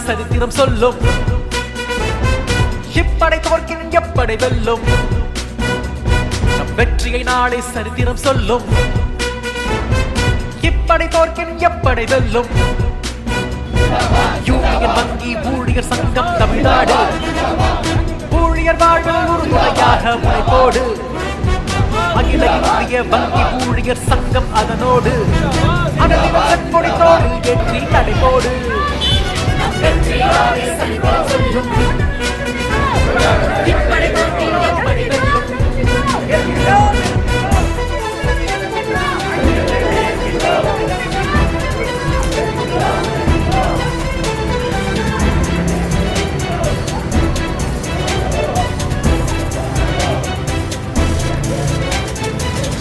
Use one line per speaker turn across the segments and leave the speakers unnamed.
சரித்திரம் சொல்லும். இப்படை தோற்கின் எப்படை வெல்லும். நம் வெற்றியை நாளை சரித்திரம் சொல்லும். இப்படை தோற்கின் எப்படை வெல்லும். யூனியன் வங்கி ஊழியர் சங்கம் தமிழ்நாடு. ஊழியர் வாழ்வில் உறுதுணையாக உழைப்போடு. அகில இந்திய வங்கி ஊழியர் சங்கம் அதனோடு. கொடித்தோடு ஏற்றி நடைபோடு.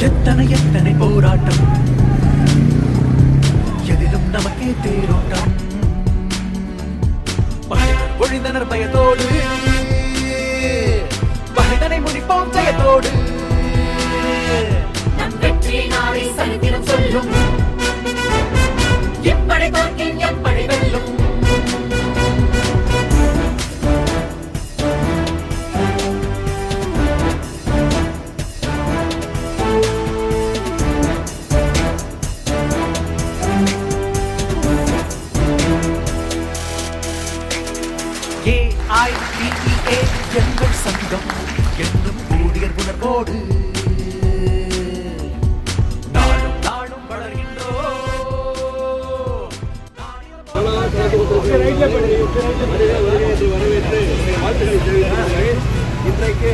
எத்தனை எத்தனை போராட்டம், எதிலும் நமக்கே தேரோட்டம். ஒழிந்தனர் பயத்தோடு, பகைதனை முடிப்போம் ஜெயத்தோடு.
நம் வெற்றி நாளை சரித்திரம் சொல்லும். எப்படை தோற்கின் எப்படை வெல்லும்.
AIDEA எங்கள் சங்கம் என்றும் ஊழியர் உணர்வோடு. நாளும் நாளும் வளர்கின்றோம்.
இன்றைக்கு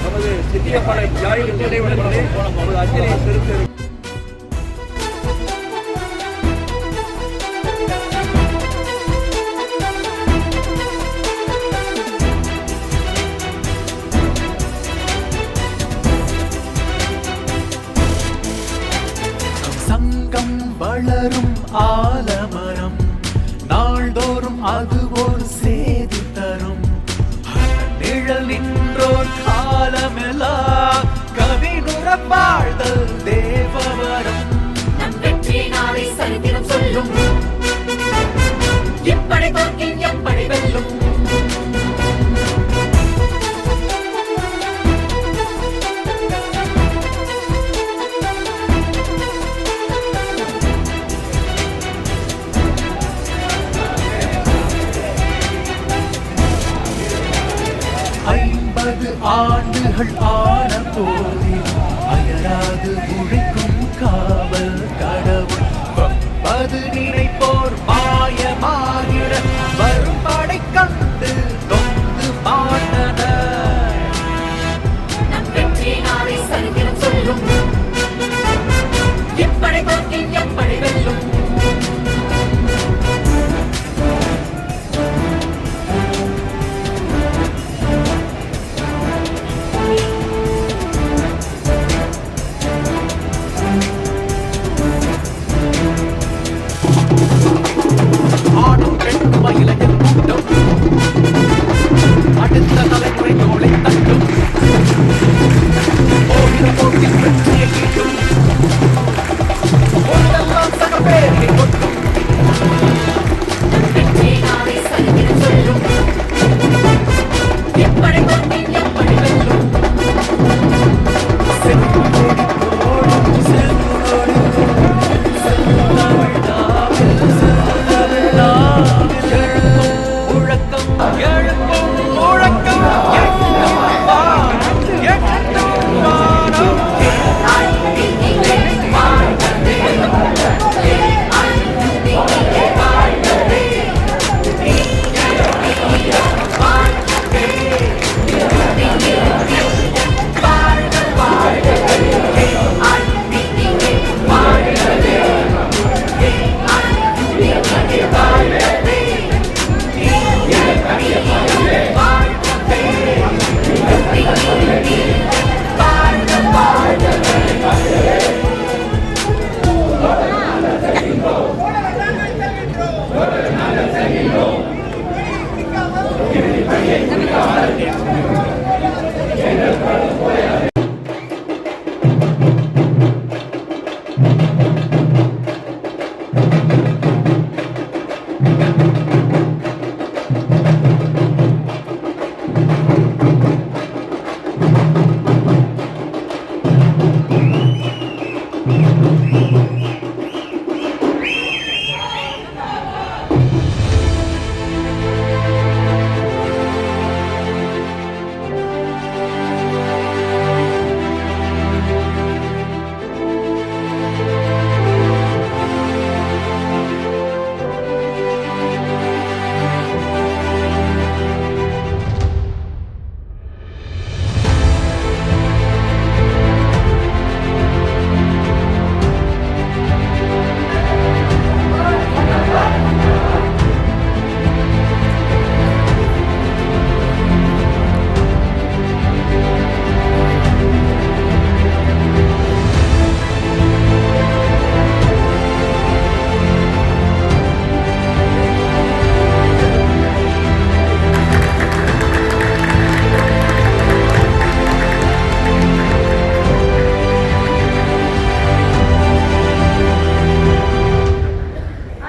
நமது சித்தியப்படை தியாகிகள் நினைவிடத்திலே நமது அஞ்சலியை செலுத்த
சங்கம் வளரும் ஆலமரம். நாள்தோறும் அது ஒரு சேதி தரும். நிழல் நின்றோர் காலமெல்லாம் கவினுற வாழ்தல் தேவவரம்.
நம் வெற்றி நாளை சரித்திரம் சொல்லும். எப்படை தோற்கின் எப்படை வெல்லும்.
ஆண்டுகள் ஆன போதில் அயராது உழைக்கும் காவல் கடவுள். அது நினைப்போர் மாயமாகிட வரும் படை கண்டு தொந்து மாட்டனர்.
நம் வெற்றி நாளை சரித்திரம் சொல்லும். எப்படை தோற்கின் எப்படை வெல்லும்.
அடுத்த தலைமுறை தோளை தட்டும். போகிற போக்கில் பிரச்சனையை ஈட்டும். ஒன்றெல்லாம் சக பேரை கொட்டும்.
வெற்றி நாளை சரித்திரம் சொல்லும். எப்படை தோற்கின் எப்படை வெல்லும்.
முழக்கம்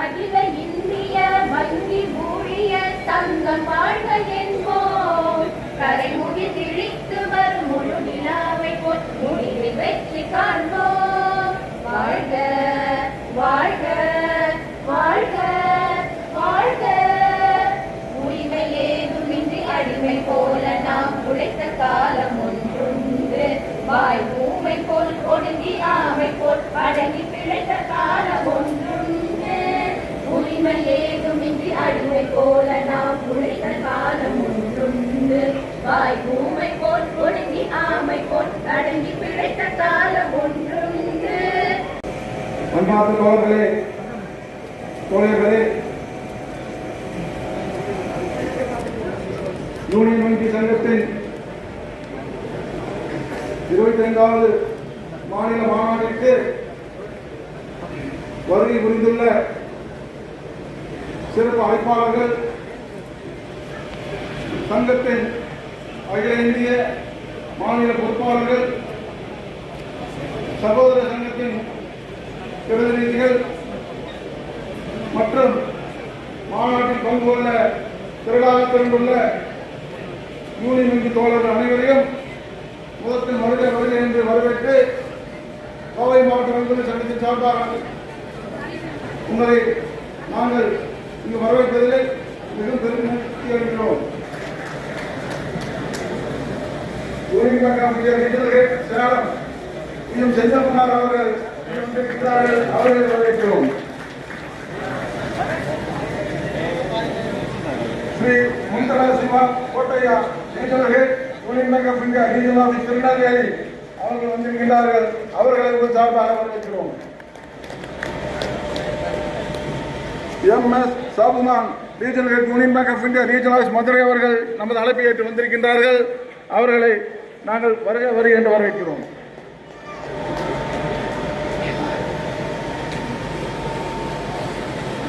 அகில இந்திய வங்கி ஊழியர் சங்கம் வாழ்க என்போம். கரைமுகி திழித்து வரும் முழு நிலாவை போல் முடிவில் வெற்றி காண்போம். வாழ்க வாழ்க வாழ்க வாழ்க. உரிமை ஏதுமின்றி அடிமை போல நாம் உழைத்த காலம் ஒன்றுண்டு. வாய் ஊமை போல் ஒடுங்கி ஆமை போல் அடங்கி பிழைத்த காலம் ஒன்றுண்டு. உரிமை ஏதுமின்றி அடிமை போல நாம் உழைத்த காலம் ஒன்றுண்டு. வாய் ஊமை போல் ஒடுங்கி ஆமை போல் அடங்கி பிழைத்த காலம் ஒன்றுண்டு.
அன்பார்ந்த தோழர்களே, தோழர்களே, யூனியன் வங்கி சங்கத்தின் 25வது மாநில மாநாட்டிற்கு வருகை புரிந்துள்ள சிறப்பு அழைப்பாளர்கள், சங்கத்தின் அகில இந்திய மாநில பொறுப்பாளர்கள், சகோதர சங்கத்தின் பிரதிநிதிகள் மற்றும் மாநாட்டில் பங்கு கொள்ள திரளாக திரண்டுள்ள யூனியன் வங்கி தோழர்கள் அனைவரையும் முதற்கண் வருகை என்று வரவேற்று கோவை மாவட்ட வங்கித்துறை சங்கத்தின் சார்பாக உங்களை நாங்கள் இங்கு வரவேற்பதில் மிகவும் பெருமகிழ்ச்சி அடைகிறோம். யூனியன் வங்கி சேலம் இன்னும் செஞ்சப்பனார் அவர்கள் அவர்களை வரவேற்கிறோம். ஸ்ரீ முந்தரா சிவா கோட்டையா நீச்சலர்கள் union bank of India regional office Tirunelveli அவர்கள் வந்திருக்கின்றார்கள். அவர்களை ஒரு சார்பாக வரவேற்கிறோம். MS சாபுமான் regional head union bank of India regional office Madurai அவர்கள் நமது அழைப்பை ஏற்று வந்திருக்கின்றார்கள். அவர்களை நாங்கள் வருக என்று வரவேற்கிறோம்.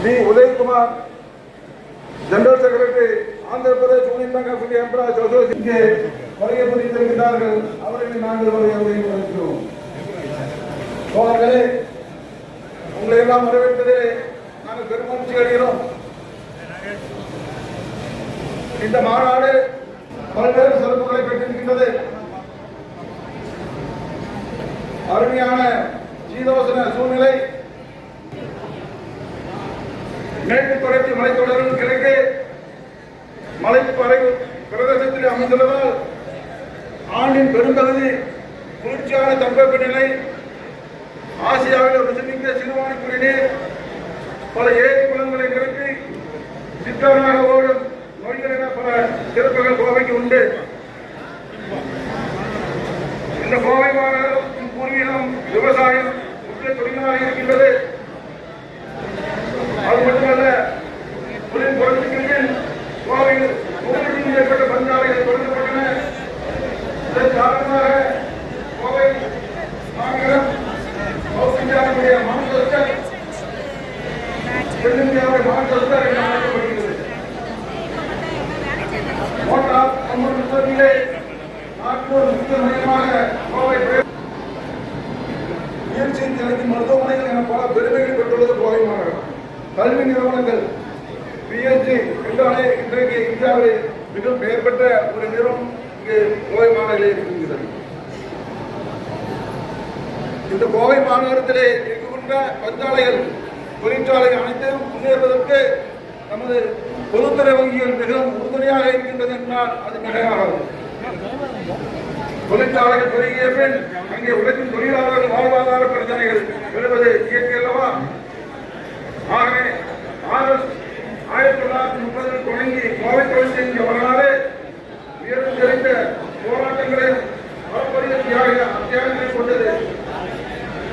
V Udayakumar general secretary Andhra Pradesh Union bank of India Employees Association இங்கே வருகை புரிந்திருக்கிறார்கள். அவர்களை நாங்கள் வரவேற்கிறோம். தோழர்களே, உங்களை எல்லாம் வரவேற்பதிலே நாங்கள் பெருமகிழ்ச்சி அடைகிறோம். இந்த மாநாடு பல்வேறு சிறப்புகளை பெற்றிருக்கின்றது. அருமையான சீதோசன சூழ்நிலை, மேற்கு தொடர்ச்சி மலைத்தொடரின் கிழக்கே மலைப்பறைவு பிரதேசத்தில் அமைந்துள்ளதால் ஆண்டின் பெரும்பகுதி குளிர்ச்சியான தட்பவெப்பநிலை, ஆசியாவில் ருசிமிக்க சிறுவாணி குடிநீர், பல ஏரி குளங்களை நிரப்பி சித்தராக ஓடும் நோய்கள் என பல சிறப்புகள் கோவைக்கு உண்டு. இந்த கோவை மாநகரத்தின் பூர்வீகம் விவசாயம் முக்கிய தொழிலாக இருக்கின்றது. அது மட்டுமல்ல, தொழில் புரட்சிக்கு கோவையில் 100க்கும் மேற்பட்ட பஞ்சாலைகள் தொடங்கப்பட்டன. இதன் காரணமாக கோவை மாநகரம் சவுத் இந்தியாவுடைய மான்செஸ்டர், தென்னிந்தியாவுடைய மான்செஸ்டர் என அழைக்கப்படுகிறது. மோட்டார் கம்பெனி உற்பத்தியிலே நாற்பது முக்கிய மையமாக கோவை முயற்சி நிலைக்கு மருத்துவமனைகள் என பல பெருமைகள் பெற்றுள்ளது கோவை மாநகரம். கல்வி நிறுவனங்கள் PHD என்றாலே இன்றைக்கு இந்தியாவில் மிகவும் பெயர் பெற்ற ஒரு நிறுவனம் இங்கு கோவை மாநகரில் இருக்கின்றது. இந்த கோவை மாநகரத்திலே இருக்கின்ற பஞ்சாலைகள் தொழிற்சாலை அனைத்தையும் முன்னேறுவதற்கு நமது பொதுத்துறை வங்கிகள் மிகவும் உறுதுணையாக இருக்கின்றது என்றால் அது மிகையாகாது. தொழிற்சாலைகள் பெருகிய பின் அங்கே உழைக்கும் தொழிலாளர்கள் வாழ்வாதார பிரச்சனைகள் எழுவது இயற்கை அல்லவா? ஆகவே 1930 தொடங்கி கோவை தொழிற்சங்க வரலாறு உயர்ந்து தெரிந்த போராட்டங்களை அளப்பரிய தியாகங்களை கொண்டது.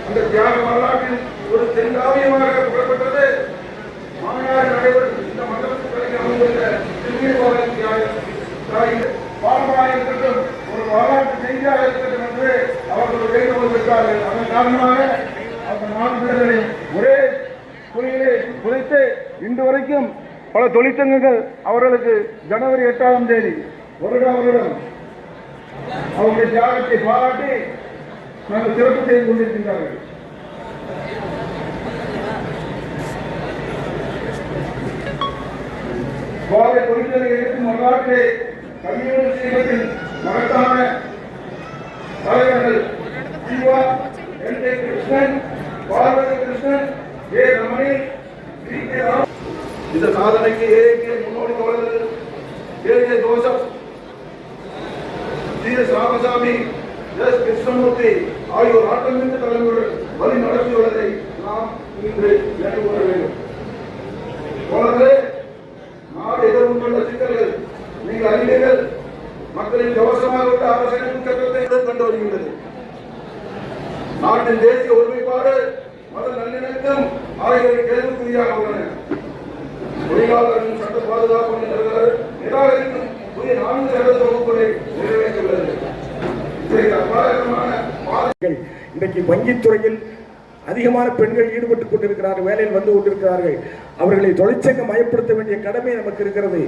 அந்த தியாக வரலாற்றில் ஒரு தென்காவியமாக புகழப்பட்டது மாநாடு நடைபெறும் இந்த மண்டலத்தில் அமைந்துள்ள திருநீர்வாளர் தியாகம் பாரம்பரிய இருக்கட்டும், ஒரு வரலாற்று செய்தியாக இருக்கட்டும் என்று அவர்கள் வேண்டுகோள் பெற்றார்கள். அதன் காரணமாக அந்த 4 பேர்களை ஒரே துறையிலே குறைத்து இன்று வரைக்கும் பல தொழிற்சங்கங்கள் அவர்களுக்கு ஜனவரி 8ஆம் தேதி வருடம் அவருடைய தியாகத்தை பாராட்டி நாங்கள் சிறப்பு செய்து கொண்டிருக்கின்றார்கள். கோவை தொழிற்சங்க இருக்கும் வரலாற்றிலே கம்யூனிஸ்ட் இயக்கத்தின் மகத்தான தலைவர்கள் Jeeva, N. K. Krishnan, Parvathi Krishnan, A. Ramani, V. K. Rao. இந்த சாதனைக்கு ஏ.கே. முன்னோடி தோழர்கள் A K. Joseph, C. S. Ramasamy, S. Krishnamurthy ஆகியோர் ஆட்டமிக்க தலைவர்கள் வழி நடத்தியுள்ளதை நாம் இன்று நினைவு கூற வேண்டும். தோழர்களே, நாடு எதிர்கொண்டுள்ள சிக்கல்கள் நீங்கள் அறிவீர்கள். மக்களின் கவசமாக உள்ள அரசியல் சட்டத்தை கண்டு வருகின்றது. நாட்டின் தேசிய ஒருமைப்பாடு, மத நல்லிணக்கம் ஆகியவை கேள்விக்குறியாக உள்ளன. தொழிலாளர்களின் சட்ட பாதுகாப்பு நிராகரிக்கும் புதிய 4 சட்ட தொகுப்புகளை நிறைவேற்றியுள்ளது.
இன்றைக்கு வங்கித்துறையில் அதிகமான பெண்கள் ஈடுபட்டுக் கொண்டிருக்கிறார்கள், வேலையில் வந்து கொண்டிருக்கிறார்கள். அவர்களை தொழிற்சங்க மயப்படுத்த வேண்டிய கடமை நமக்கு இருக்கிறது.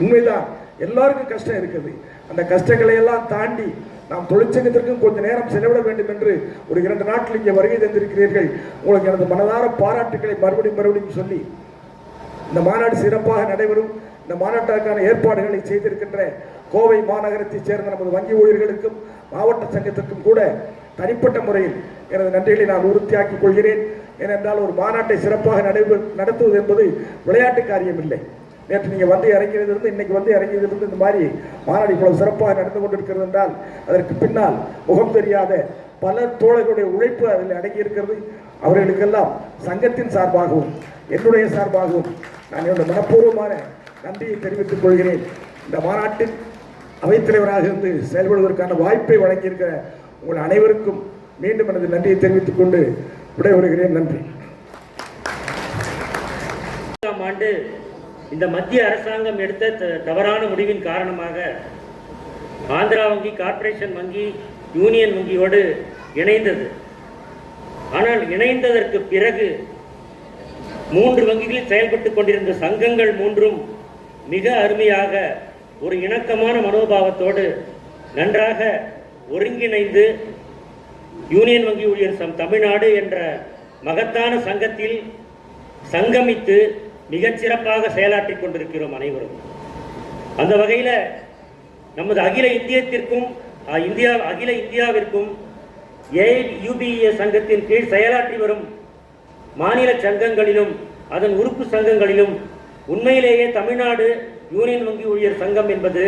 உண்மைதான், எல்லாருக்கும் கஷ்டம் இருக்குது. அந்த கஷ்டங்களை எல்லாம் தாண்டி நாம் தொழிற்சங்கத்திற்கும் கொஞ்சம் நேரம் செலவிட வேண்டும் என்று ஒரு 2 நாட்கள் இங்கே வருகை தந்திருக்கிறீர்கள். உங்களுக்கு எனது மனதார பாராட்டுக்களை மறுபடியும் சொல்லி, இந்த மாநாடு சிறப்பாக நடைபெறும். இந்த மாநாட்டிற்கான ஏற்பாடுகளை செய்திருக்கின்ற கோவை மாநகரத்தைச் சேர்ந்த நமது வங்கி ஊழியர்களுக்கும் மாவட்ட சங்கத்திற்கும் கூட தனிப்பட்ட முறையில் எனது நன்றிகளை நான் உறுதியாக்கிக் கொள்கிறேன். ஏனென்றால் ஒரு மாநாட்டை சிறப்பாக நடத்துவது என்பது விளையாட்டு காரியம் இல்லை. நேற்று நீங்கள் வந்து இறங்கியதிலிருந்து இன்னைக்கு வந்து இறங்கியதிலிருந்து இந்த மாதிரி மாநாடு இவ்வளவு சிறப்பாக நடந்து கொண்டிருக்கிறது என்றால் அதற்கு பின்னால் முகம் தெரியாத பல தோழர்களுடைய உழைப்பு அதில் அடங்கியிருக்கிறது. அவர்களுக்கெல்லாம் சங்கத்தின் சார்பாகவும் என்னுடைய சார்பாகவும் நான் என்னுடைய மனப்பூர்வமான நன்றியை தெரிவித்துக் கொள்கிறேன். இந்த மாநாட்டில் அவைத்தலைவராக இருந்து செயல்படுவதற்கான வாய்ப்பை வழங்கியிருக்கிற உங்கள் அனைவருக்கும் மீண்டும் எனது நன்றியை தெரிவித்துக் கொண்டு விடைபெறுகிறேன். நன்றி.
ஆண்டு இந்த மத்திய அரசாங்கம் எடுத்த தவறான முடிவின் காரணமாக ஆந்திரா வங்கி, கார்ப்பரேஷன் வங்கி, யூனியன் வங்கியோடு இணைந்தது. ஆனால் இணைந்ததற்கு பிறகு 3 வங்கிகளில் செயல்பட்டுக் கொண்டிருந்த சங்கங்கள் 3ம் மிக அருமையாக ஒரு இணக்கமான மனோபாவத்தோடு நன்றாக ஒருங்கிணைந்து யூனியன் வங்கி ஊழியர் தமிழ்நாடு என்ற மகத்தான சங்கத்தில் சங்கமித்து மிகச்சிறப்பாக செயலாற்றிக் கொண்டிருக்கிறோம் அனைவரும். அந்த வகையில் நமது அகில இந்தியாவிற்கும் AUBA சங்கத்தின் கீழ் செயலாற்றி வரும் மாநில சங்கங்களிலும் அதன் உறுப்பு சங்கங்களிலும் உண்மையிலேயே தமிழ்நாடு யூனியன் வங்கி ஊழியர் சங்கம் என்பது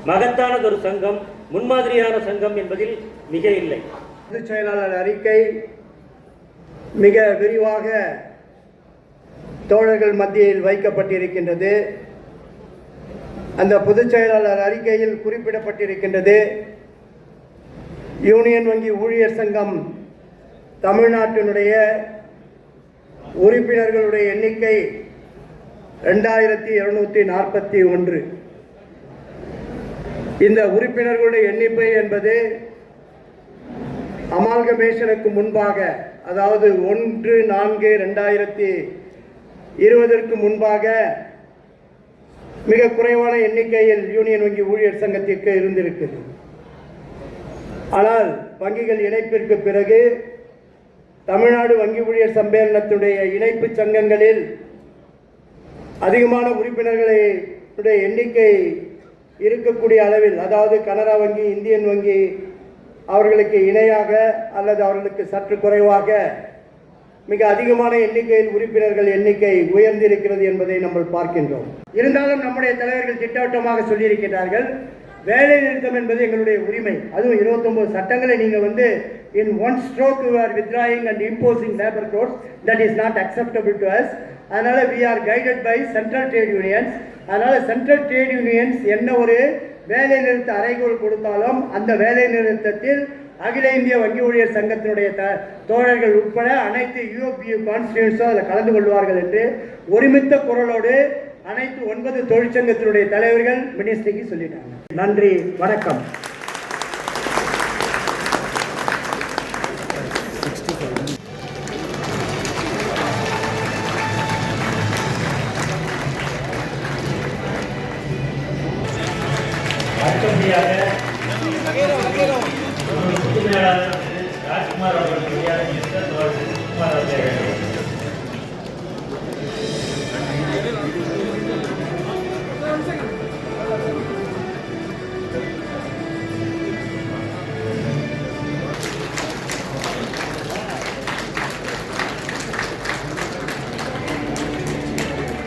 மகத்தானதொரு சங்கம், முன்மாதிரியான சங்கம் என்பதில் மிக இல்லை.
பொதுச் செயலாளர் அறிக்கை மிக விரிவாக தோழர்கள் மத்தியில் வைக்கப்பட்டிருக்கின்றது. அந்த பொதுச் செயலாளர் அறிக்கையில் குறிப்பிடப்பட்டிருக்கின்றது, யூனியன் வங்கி ஊழியர் சங்கம் தமிழ்நாட்டினுடைய உறுப்பினர்களுடைய எண்ணிக்கை 2241. இந்த உறுப்பினர்களுடைய எண்ணிக்கை என்பது அமால்கமேஷனுக்கு முன்பாக, அதாவது 1/4/2020 முன்பாக மிக குறைவான எண்ணிக்கையில் யூனியன் வங்கி ஊழியர் சங்கத்திற்கு இருந்திருக்கிறது. ஆனால் வங்கிகள் இணைப்பிற்கு பிறகு தமிழ்நாடு வங்கி ஊழியர் சம்மேளனத்துடைய இணைப்பு சங்கங்களில் அதிகமான உறுப்பினர்களுடைய எண்ணிக்கை இருக்கக்கூடிய அளவில், அதாவது கனரா வங்கி, இந்தியன் வங்கி அவர்களுக்கு இணையாக அல்லது அவர்களுக்கு சற்று குறைவாக மிக அதிகமான எண்ணிக்கையில் உறுப்பினர்கள் எண்ணிக்கை உயர்ந்திருக்கிறது என்பதை நம்ம பார்க்கின்றோம். இருந்தாலும் நம்முடைய தலைவர்கள் திட்டவட்டமாக சொல்லியிருக்கிறார்கள், வேலை நிறுத்தம் என்பது எங்களுடைய உரிமை. அதுவும் 29 சட்டங்களை நீங்கள் in one stroke you are withdrawing and imposing labor codes, that is not acceptable to us. அதனால we are guided by central trade unions. அதனால central trade unions என்ன ஒரு வேலை நிறுத்த அறைகோல் கொடுத்தாலும் அந்த வேலை நிறுத்தத்தில் அகில இந்திய வங்கி ஊழியர் சங்கத்தினுடைய தோழர்கள் உட்பட அனைத்து UFPU கான்ஸ்டிடியூன்ஸும் அதில் கலந்து கொள்வார்கள் என்று ஒருமித்த குரலோடு அனைத்து 9 தொழிற்சங்கத்தினுடைய தலைவர்கள் மினிஸ்ட்ரிக்கு சொல்லிட்டாங்க. நன்றி, வணக்கம்.
அடுத்தபடியாக ராஜ்குமார் அவர்கள் குமார் அவர்கள்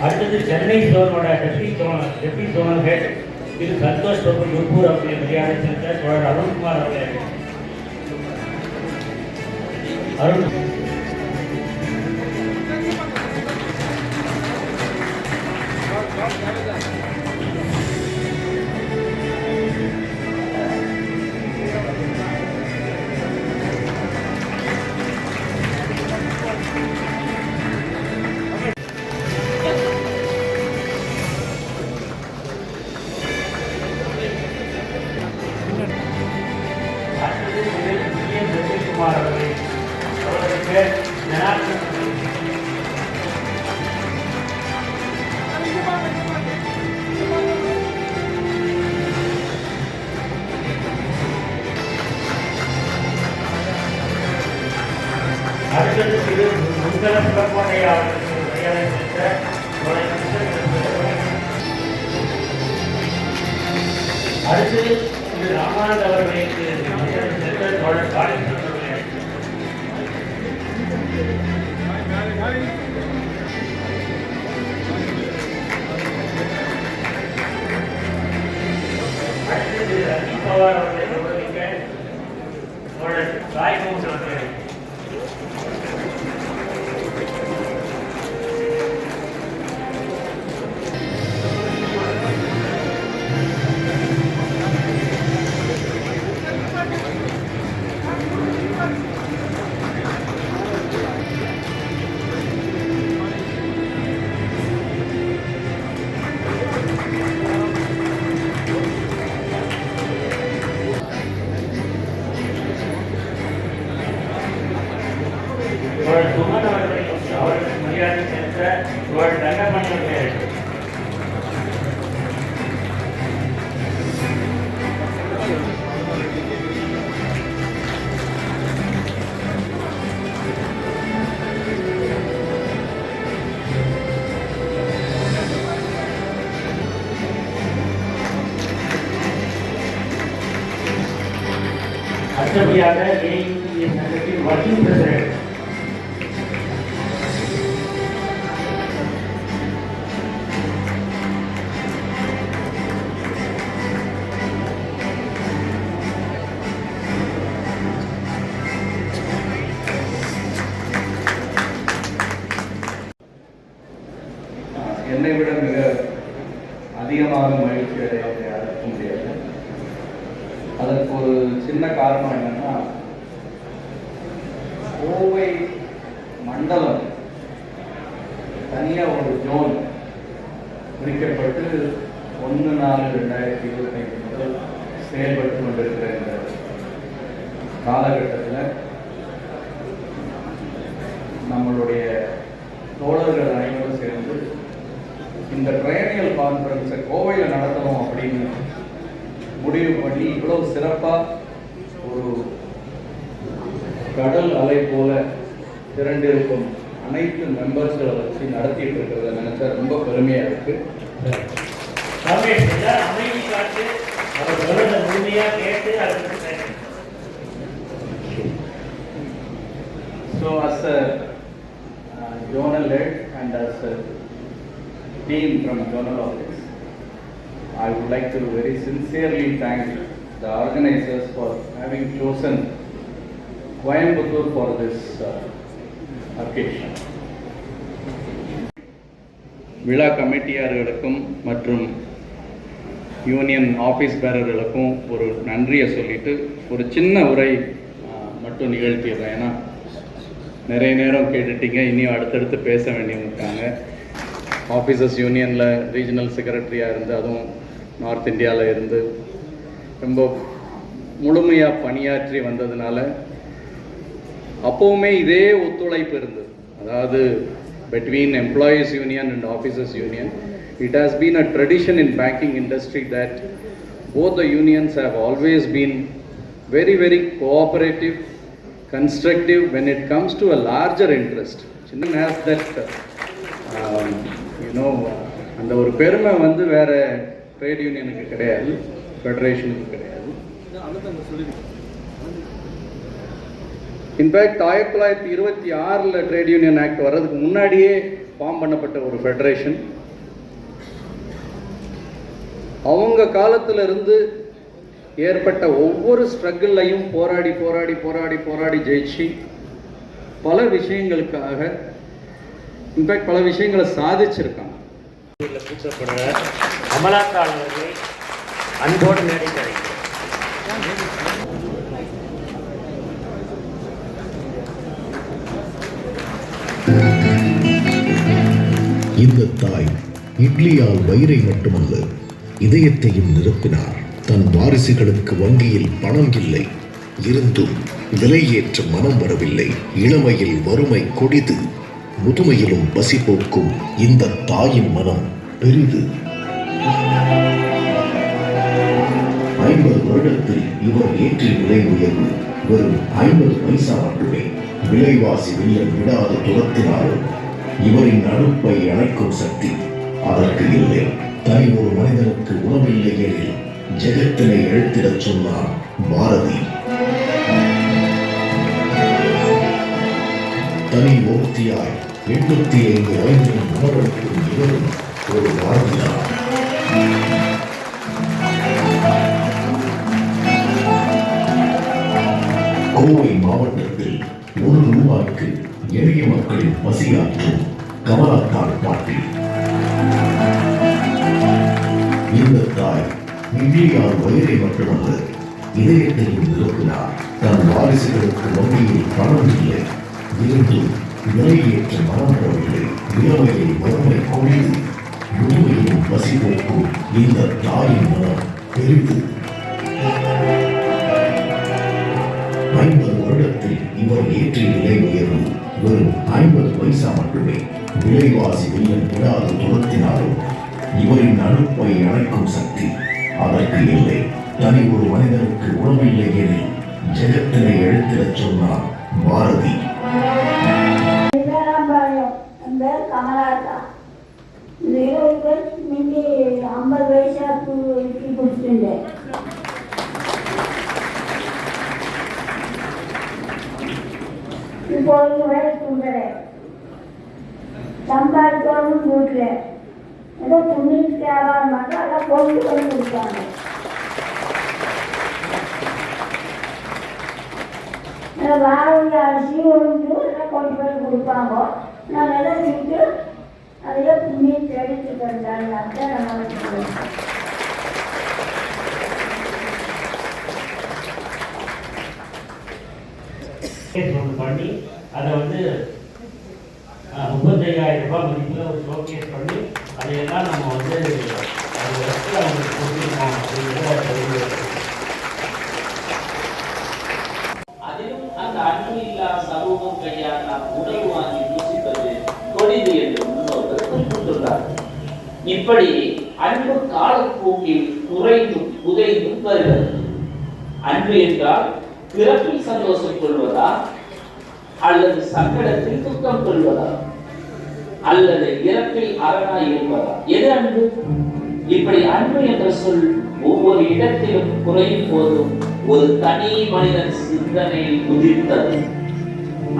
அடுத்தது சென்னை ஜோனோட டெப்டி ஜோனல் ஹெட் திரு சந்தோஷ் பிரபு நூப்பூர் அவர்களை மரியாதை செலுத்த தோழர் அருண்குமார் அவர்களை குமார் அவர்களுக்கு அடுத்தது திரு முந்தல புலக்கோட்டை அவர்களுக்கு மரியாதை செலுத்த அடுத்து திரு ராமானந்த் அவர்களுக்கு மரியாதை செலுத்த தோழர் காளிதாஸ் அடுத்து அஜித் பவார் அவர்களை கௌரவிக்க தோழர் ராய்மோகன் அவர்கள் சுமன் அவர்களுக்கு மரியாதை செலுத்த தங்கமணி அவர்கள் அடுத்தபடியாக AUPA சங்கத்தின் ஒர்க்கிங் பிரசிடென்ட்
என்னை விட மிக அதிகமாக மகிழ்ச்சி அடைய யாருக்க முடியாது. அதற்கு ஒரு சின்ன காரணம் என்னன்னா, கோவை மண்டலம் தனியாக ஒரு ஜோன் பிரிக்கப்பட்டு 1/4/2025 முதல் செயல்பட்டு கொண்டிருக்கிற இந்த காலகட்டத்தில் நம்மளுடைய தோழர்கள் அனைவரும் சேர்ந்து இந்த ட்ரையனியல் கான்ஃபரன்ஸை கோவையில் நடத்தணும் அப்படின்னு முடிவு பண்ணி இவ்வளவு சிறப்பாக ஒரு கடல் அலை போல திரண்டிருக்கும் அனைத்து மெம்பர்ஸ்களை வச்சு நடத்திட்டு இருக்கிறத நினைச்சா ரொம்ப பெருமையாக இருக்கு.
அமைதி காத்து அவர் சொல்றதை முழுமையாக கேட்டு அதுக்கு பேசணும்.
So as a zonal head and as a team from zonal office, I would like to very sincerely thank the organizers for having chosen Coimbatore for this occasion. விழா கமிட்டியார்களுக்கும் மற்றும் யூனியன் ஆஃபீஸ் பேரர்களுக்கும் ஒரு நன்றியை சொல்லிட்டு ஒரு சின்ன உரை மட்டும் நிகழ்த்திடுறேன். ஏன்னா நிறைய நேரம் கேட்டுட்டீங்க, இனியும் அடுத்தடுத்து பேச வேண்டியவங்க இருக்காங்க. ஆஃபீஸர்ஸ் யூனியனில் ரீஜனல் செக்ரட்டரியாக இருந்து, அதுவும் நார்த் இந்தியாவில் இருந்து ரொம்ப முழுமையாக பணியாற்றி வந்ததுனால அப்போவுமே இதே ஒத்துழைப்பு இருந்தது. அதாவது between employees union and officers union, it has been a tradition in banking industry that both the unions have always been very, very cooperative, constructive when it comes to a larger interest. Chinnan has that, அந்த ஒரு பெருமை வந்து வேற trade யூனியனுக்கு கிடையாது, ஃபெடரேஷனுக்கு கிடையாது. In fact 1926 trade union act வர்றதுக்கு முன்னாடியே form பண்ணப்பட்ட ஒரு ஃபெடரேஷன். அவங்க காலத்திலிருந்து ஏற்பட்ட ஒவ்வொரு ஸ்ட்ரகிள்லையும் போராடி போராடி போராடி போராடி ஜெயிச்சு பல விஷயங்களுக்காக, இன்ஃபேக்ட் பல விஷயங்களை சாதிச்சிருக்காங்க.
கூட்டப்படுற அமலாக்கால் அவர்களை அன்போடு மேடை கிடைக்கும்.
இந்த தாய் இட்லியால் வயிறை மட்டுமல்ல இதயத்தையும் நிரப்பினார். தன் வாரிசுகளுக்கு வங்கியில் பணம் இல்லை, இருந்தும் விலையேற்ற மனம் வரவில்லை. இளமையில் வறுமை கொடிது, முதுமையிலும் பசி போக்கும் இந்த தாயின் மனம் பெரிது. 50 வருடத்தில் இவர் ஏற்றிய விலை உயர்வு வெறும் 50 பைசா மட்டுமே. விலைவாசி வில்லம் விடாது துரத்தினாலும் இவரின் அனுப்பை அணைக்கும் சக்தி அதற்கு இல்லை. தனி ஒரு மனிதனுக்கு உணவில்லை எனில் ஜெகத்தினை எழுத்திடச் சொன்னார் பாரதி. தனி மூர்த்தியாய் 85 வயதில் உணவளிக்கும் இவரும் ஒரு பாரதியார். கோவை மாவட்டத்தில் 1 ரூபாய்க்கு எளிய மக்களின் பசியாற்றும் கமலாத்தாள் பாட்டி. இந்த தாய் இந்தியால் வயிறை மட்டுமல்ல இதயத்தையும் நிரப்பினார். தன் வாரிசுகளுக்கு வங்கியில் பணம் இல்லை, இருந்தும் விலையேற்ற மனம் வரவில்லை. இளமையில் வறுமை கொடிது, முதுமையிலும் பசி போக்கும் இந்த தாயின் மனம் பெரிது. 50 வருடத்தில் இவர் ஏற்றிய விலை உயர்வு வெறும் 50 பைசா மட்டுமே. விலைவாசி வில்லம் விடாது துரத்தினாலும் இவரின் அனுப்பை அணைக்கும் சக்தி அதற்கு இல்லை. தனி ஒரு மனிதனுக்கு உணவில்லை எனில் ஜெகத்தினை எழுத்திடச் சொன்னார் பாரதி.
கமலாத்தா இந்த 20 வயசுக்கு முந்தி 50 வயசா குடிச்சிருந்தேன். இப்போ வேலைக்கு கொடுக்குறேன், சம்பாதிக்கணும் கூட்டுறேன். ஏதோ துணிக்கு வியாபாரம் மட்டும் எல்லாம் கொண்டு வந்து கொடுப்பாங்க. வாழை அரிசி ஒன்று எல்லாம் கொண்டு போய் கொடுப்பாங்க. நான் எல்லாம் செஞ்சு அதையே துணி தேடிட்டு வந்தாங்க. அதான் நம்ம
பண்ணி அதை வந்து 35,000 ரூபாய் மதிப்பில் ஒரு ஷோகேஸ் பண்ணி அதையெல்லாம் நம்ம வந்து அதை வச்சு அவங்களுக்கு கொடுத்துருக்கோம் அப்படிங்கிறத.
அதிலும் அந்த அன்பு இல்லா சமூகம் கையால் நாம் உணவு வாங்கி ருசிப்பது கொடிது என்று முன்னோர்கள் குறிப்பிட்டுள்ளார்கள். இப்படி அன்பு காலப்போக்கில் குறைந்தும் புதைந்தும் வருகிறது. அன்பு என்றால் பிறப்பில் சந்தோஷம் கொள்வதா, அல்லது சங்கடத்தில் துக்கம் கொள்வதா, அல்லது இறப்பில் அரணாய் இருப்பதா? எது அன்பு? இப்படி அன்பு என்ற சொல் ஒவ்வொரு இடத்திலும் குறையும் போதும் ஒரு தனி மனிதன் சிந்தனையில் உதிர்த்தது.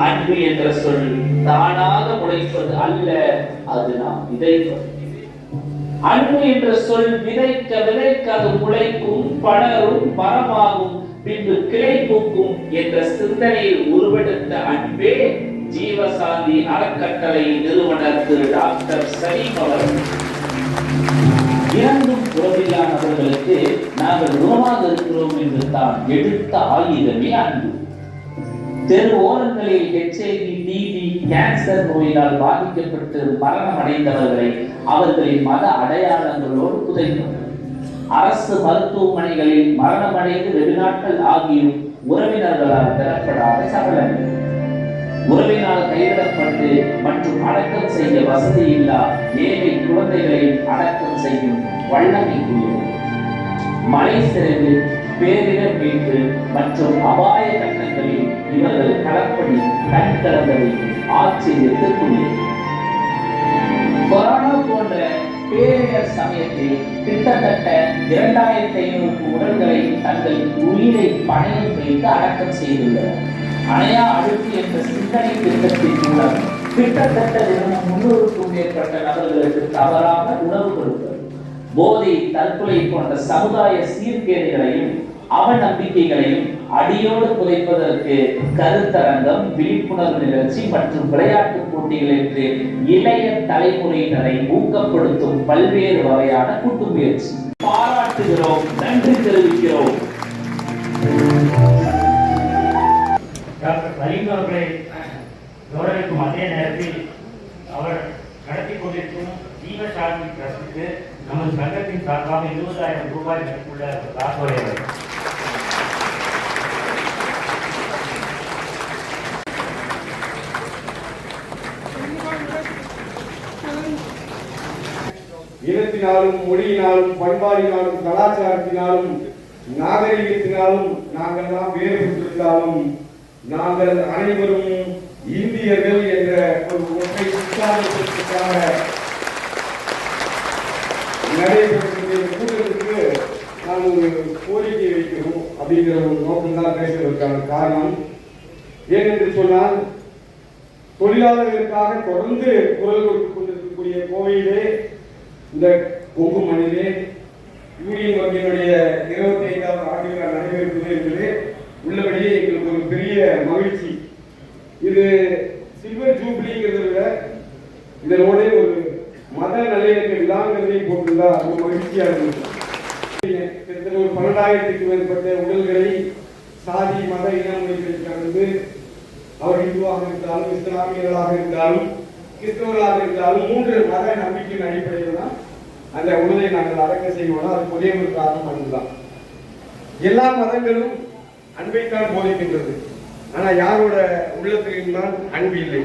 அன்பு என்ற சொல் தானாக முளைப்பது அல்ல, அது நாம் விதைப்பது. அன்பு என்ற சொல் விதைக்க விதைக்க அது முளைக்கும், படரும், மரமாகும், பின்பு கிளை பூக்கும் என்ற சிந்தனையில் உருவெடுத்த அன்பே ஜீவசாந்தி அறக்கட்டளை நிறுவனர் திரு டாக்டர் சலீம் அவர்கள். இறந்தும் உறவில்லாதவர்களுக்கு நாங்கள் உறவாக இருக்கிறோம் என்று தான் எடுத்த ஆயுதமே அன்பு. தெரு ஓரங்களில் HIV, TB, கேன்சர் நோயினால் பாதிக்கப்பட்டு மரணம் அடைந்தவர்களை அவர்களின் மத அடையாளங்களோடு புதைத்தோம். அரசு மருத்துவமனைகளில் மரணமடைந்து வெளிநாட்கள் ஆகியும் உறவினர்களால் பெறப்படாத சடலங்கள், உறவினால் கைவிடப்பட்டு மற்றும் அடக்கம் செய்ய வசதி இல்லா ஏழை குழந்தைகளை அடக்கம் செய்யும் வல்லமைக்குரியது. மலை சரிவு, பேரிடர் மீட்பு மற்றும் அபாய கட்டங்களில் இவர்கள் களப்படி கண் கலந்தவை ஆச்சரியத்திற்குரியது. கொரோனா போன்ற பேரிடர் சமயத்தில் கிட்டத்தட்ட 2500 உடல்களை தங்கள் உயிரை பணயம் வைத்து அடக்கம் செய்துள்ளனர். அணையா அடுக்கு என்ற சிந்தனை திட்டத்தின் மூலம் கிட்டத்தட்ட 300க்கும் மேற்பட்ட நபர்களுக்கு தவறாக உணவு கொடுப்பது, போதை, தற்கொலை போன்ற சமுதாய சீர்கேடுகளையும் அவநம்பிக்கைகளையும் அடியோடு புதைப்பதற்கு கருத்தரங்கம், விழிப்புணர்வு நிகழ்ச்சி மற்றும் விளையாட்டுப் போட்டிகள் என்று இளைய தலைமுறையினரை ஊக்கப்படுத்தும் பல்வேறு வகையான கூட்டு முயற்சி. பாராட்டுகிறோம், நன்றி தெரிவிக்கிறோம்.
டாக்டர் சலீம் அவர்களை கௌரவிக்கும் அதே நேரத்தில் அவர் நடத்தி கொண்டிருக்கும் ஜீவசாந்தி ட்ரஸ்டுக்கு நமது சங்கத்தின் சார்பாக 20,000 ரூபாய் மதிப்புள்ள காசோலை.
இனத்தினாலும், மொழியினாலும், பண்பாடினாலும், கலாச்சாரத்தினாலும், நாகரிகத்தினாலும் நாங்கள்லாம் வேறுபட்டிருந்தாலும் நாங்கள் அனைவரும் இந்தியர்கள் என்ற ஒரு ஒற்றை சித்தாந்தத்திற்காக நடைபெறக்கூடிய கூட்டத்திற்கு நான் ஒரு கோரிக்கை வைக்கிறோம் அப்படிங்கிற ஒரு நோக்கம் தான் பேசுவதற்கான காரணம். ஏனென்று சொன்னால், தொழிலாளர்களுக்காக தொடர்ந்து குரல் கொடுத்துக் கொண்டிருக்கக்கூடிய கோவையிலே, இந்த கொங்கு மண்ணிலே யூனியன் வங்கியினுடைய 25வது ஆண்டு விழா நடைபெறுவது என்பது உள்ளபடியே எங்களுக்கு ஒரு பெரிய மகிழ்ச்சி. இது சில்வர் ஜூப்ளிங்கிறத விட இதனோட ஒரு மத நல்லிணக்க விழாங்கிறதையும் போட்டிருந்தா ரொம்ப மகிழ்ச்சியா இருந்தது. கிட்டத்தட்ட ஒரு 12,000க்கும் மேற்பட்ட உடல்களை சாதி, மத, இன மொழிகளுக்கு கடந்து அவர் இந்துவாக இருந்தாலும், இஸ்லாமியர்களாக இருந்தாலும், கிறிஸ்தவர்களாக இருந்தாலும் 3 மத நம்பிக்கையின் அடிப்படையில் தான் அந்த உடலை நாங்கள் அடக்க செய்வோம். அது ஒரே ஒரு காரணம் அதுதான். எல்லா மதங்களும் அன்பைத்தான் போதிக்கின்றது. ஆனா யாரோட உள்ளத்திலும் தான் அன்பு இல்லை.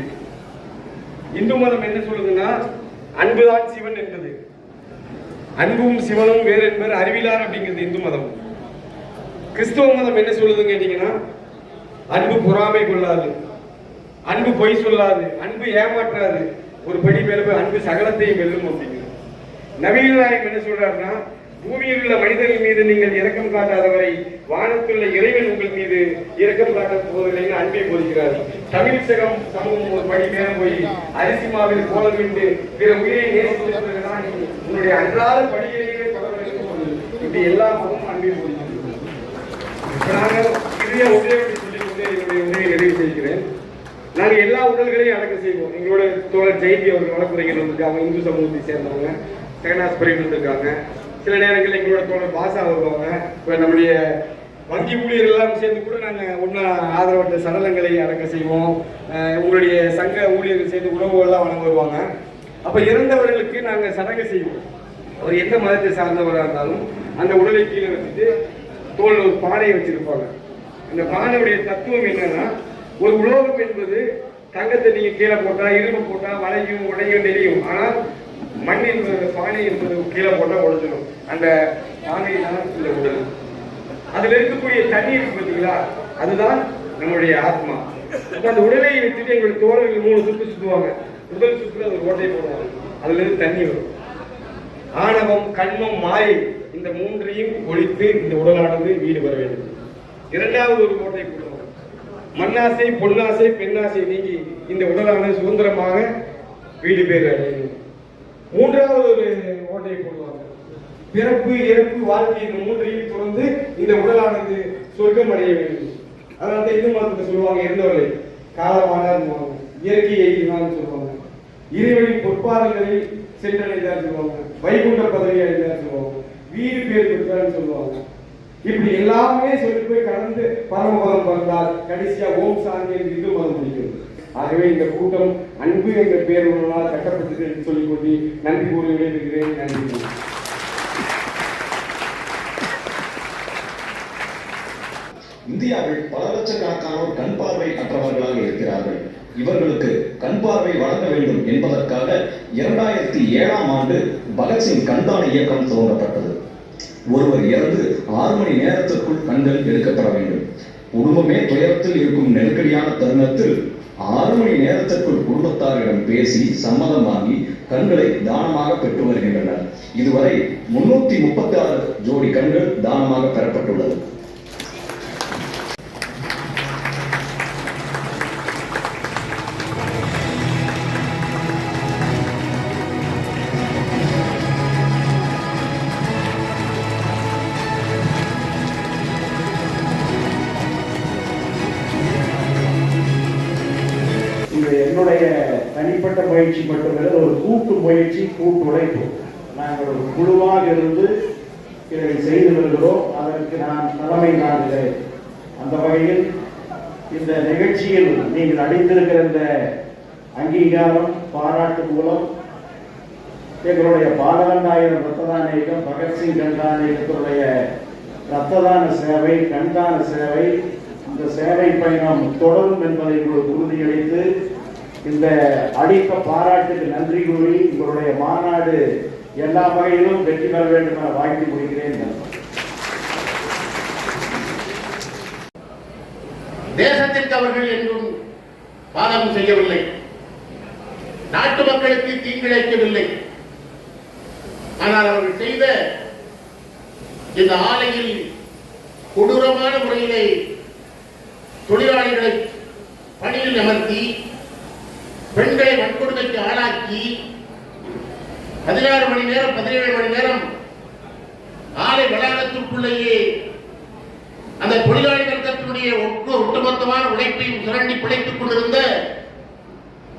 இந்து மதம் என்ன சொல்லுதுன்னா, அன்புதான் சிவன் என்பது. அன்பும் சிவனும் வேறு என்பது அறிவிலார் அப்படிங்கிறது இந்து மதம். கிறிஸ்துவ மதம் என்ன சொல்லுதுன்னு கேட்டீங்கன்னா, அன்பு பொறாமை கொள்ளாது, அன்பு பொய் சொல்லாது, அன்பு ஏமாற்றாது, ஒரு படி மேல போய் அன்பு சகலத்தையும் வெல்லும் அப்படிங்கிறது. நவீன நாயகம் என்ன சொல்றாருன்னா, பூமியில் உள்ள மனிதர்கள் மீது நீங்கள் இரக்கம் காட்டாதவரை வானத்துள்ள இறைவன் உங்கள் மீது இரக்கம் காட்ட போவதில்லைன்னு அன்பை போதிக்கிறார். தமிழ் சமூகம் ஒரு படி மேல போய் அரிசி மாவில் கோலமிட்டு பிற உயிரை நேசித்தவர்கள்தான் உன்னுடைய அன்றாட படியிலேயே தொடர வேண்டும். இப்படி எல்லா மதமும் அன்பை போதிக்கிறது. நாங்கள் இறுதியா உதவி சொல்லிக்கொண்டு என்னுடைய உதவியை நிறைவு செய்கிறேன். நாங்கள் எல்லா உடல்களையும் அடக்க செய்வோம். எங்களோட தோழர் ஜெயந்தி அவர்கள் வழக்குரைகள் வந்திருக்காங்க, இந்து சமூகத்தை சேர்ந்தவங்க. செகனாஸ்பரியில் இருந்திருக்காங்க. சில நேரங்களில் எங்களோட தோழர் பாசா வருவாங்க. இப்போ நம்முடைய வங்கி ஊழியர்கள் எல்லாம் சேர்ந்து கூட நாங்கள் ஒன்றா ஆதரவற்ற சடலங்களை அடக்க செய்வோம். உங்களுடைய சங்க ஊழியர்கள் சேர்ந்து உணவுகள்லாம் வழங்க வருவாங்க. அப்போ இறந்தவர்களுக்கு நாங்கள் சடங்கு செய்வோம். அவர் எந்த மதத்தை சார்ந்தவராக இருந்தாலும் அந்த உடலை கீழே வச்சுட்டு தோல் ஒரு பானையை வச்சிருப்பாங்க. அந்த பானையுடைய தத்துவம் என்னன்னா, ஒரு உலோகம் என்பது தங்கத்தை நீங்க கீழே போட்டா, இரும்பு போட்டா வளையும், உடையும், நெறியும். ஆனால் மண் என்பது, பானை என்பது கீழே போட்டா உடைஞ்சிடும். அந்த பானை தான் இந்த உடல். அதுல இருக்கக்கூடிய தண்ணீர் பார்த்தீங்களா, அதுதான் நம்மளுடைய ஆத்மா. அந்த உடலை வச்சுட்டு எங்களுடைய தோழர்கள் 3 சுற்று சுற்றுவாங்க. முதல் சுற்று அது ஓட்டை போடுவாங்க, அதுல இருந்து தண்ணி வரும்.
ஆணவம், கண்மம், மாயை இந்த மூன்றையும் ஒழித்து இந்த உடலானது வீடு வர வேண்டும். இரண்டாவது ஒரு ஓட்டை போடுவாங்க. மண்ணாசை, பொன்னாசை, பெண்ணாசை நீங்கி இந்த உடலானது சுதந்திரமாக வீடு பேர் அடையும். மூன்றாவது ஒரு ஓட்டையை போடுவாங்க. பிறப்பு, இறப்பு, வாழ்க்கை இந்த மூன்றையும் தொடர்ந்து இந்த உடலானது சொர்க்கம் அடைய வேண்டும். அதனால இந்து மதத்தை சொல்லுவாங்க, இருந்தவர்களை காலமானார், இயற்கை எய்தினான்னு சொல்லுவாங்க, இறைவனின் பொற்பாதங்களில் சென்றடைந்தார் சொல்லுவாங்க, வைகுண்ட பதவி அடைந்தார் சொல்லுவாங்க, வீடு பேர் பெற்றார்னு சொல்லுவாங்க. இப்படி எல்லாமே சொல்லி போய் கடந்து பரமபதம் பிறந்தால் கடைசியா ஓம் சாந்தி என்று இந்து மதம் முடிக்கிறது. ஆகவே இந்த கூட்டம் அன்பு என்ற பேருடனால் கட்டப்பட்டது என்று சொல்லிக் கொண்டு நன்றி கூறி விடைபெறுகிறேன். நன்றி.
இந்தியாவில் பல லட்சக்கணக்கானோர் கண் பார்வை அற்றவர்களாக இருக்கிறார்கள். இவர்களுக்கு கண் பார்வை வழங்க வேண்டும் என்பதற்காக 2007ஆம் ஆண்டு பகத்சிங் கண்தான இயக்கம் துவங்கப்பட்டது. ஒருவர் இறந்து 6 மணி நேரத்திற்குள் கண்கள் எடுக்கப்பட வேண்டும். குடும்பமே துயரத்தில் இருக்கும் நெருக்கடியான தருணத்தில் 6 மணி நேரத்திற்குள் குடும்பத்தாரிடம் பேசி சம்மதம் வாங்கி கண்களை தானமாக பெற்று வருகின்றனர். இதுவரை 336 ஜோடி கண்கள் தானமாக பெறப்பட்டுள்ளது.
என்னுடைய தனிப்பட்ட முயற்சி மட்டுமல்ல, ஒரு கூட்டு முயற்சி, கூட்டு உழைப்பு. நாங்கள் ஒரு குழுவாக இருந்து இதை செய்து வருகிறோம். அதற்கு நான் தலைமை நாடுகிறேன். அந்த வகையில் இந்த நிகழ்ச்சியில் நீங்கள் அளித்திருக்கிற இந்த அங்கீகாரம், பாராட்டு மூலம் எங்களுடைய பாலகண்டாயிரம் ரத்த தான இயக்கம், பகத்சிங் கண்தான இயக்கத்துடைய ரத்த தான சேவை, கண்தான சேவை, இந்த சேவை பயணம் தொடரும் என்பதை உங்களுக்கு உறுதியளித்து இந்த அளித்த பாராட்டுக்கு நன்றி கூறி உங்களுடைய மாநாடு எல்லா வகையிலும் வெற்றி பெற வேண்டும் என வாழ்த்தி முடிக்கிறேன்.
தேசத்திற்கு அவர்கள் என்றும் பாதகம் செய்யவில்லை, நாட்டு மக்களுக்கு தீங்கிழைக்கவில்லை. ஆனால் அவர்கள் செய்த இந்த ஆலையில் கொடூரமான முறையிலே தொழிலாளிகளை பணியில் அமர்த்தி பெண்களை வன்கொடுமைக்கு ஆளாக்கி 16 மணி நேரம் 17 மணி நேரம் ஆலை வளாகத்திற்குள்ளேயே அந்த தொழிலாளி வர்க்கத்தினுடைய ஒட்டுமொத்தமான உழைப்பையும் சுரண்டி பிழைத்துக் கொண்டிருந்த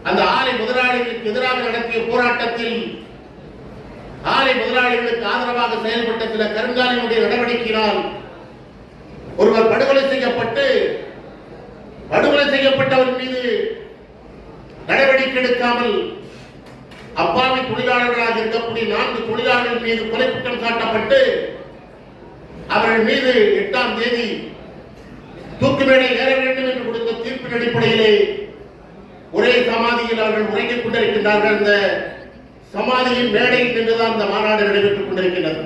அந்த ஆலை முதலாளிகளுக்கு எதிராக நடத்திய போராட்டத்தில் ஆலை முதலாளிகளுக்கு ஆதரவாக செயல்பட்ட சில கருங்காலினுடைய நடவடிக்கையினால் ஒருவர் படுகொலை செய்யப்பட்டவர் மீது நடவடிக்கை எடுக்காமல் அப்பாவி தொழிலாளர்களாக இருக்கக்கூடிய 4 தொழிலாளர்கள் மீது கொலை குற்றம் சாட்டப்பட்டு அவர்கள் மீது 8ஆம் தேதி தூக்கு மேடை ஏற வேண்டும் என்று கொடுத்த தீர்ப்பின் அடிப்படையிலே ஒரே சமாதியில் அவர்கள் உறங்கிக் கொண்டிருக்கின்றார்கள். அந்த சமாதியின் மேடையில் நின்றுதான் இந்த மாநாடு நடைபெற்றுக் கொண்டிருக்கின்றது.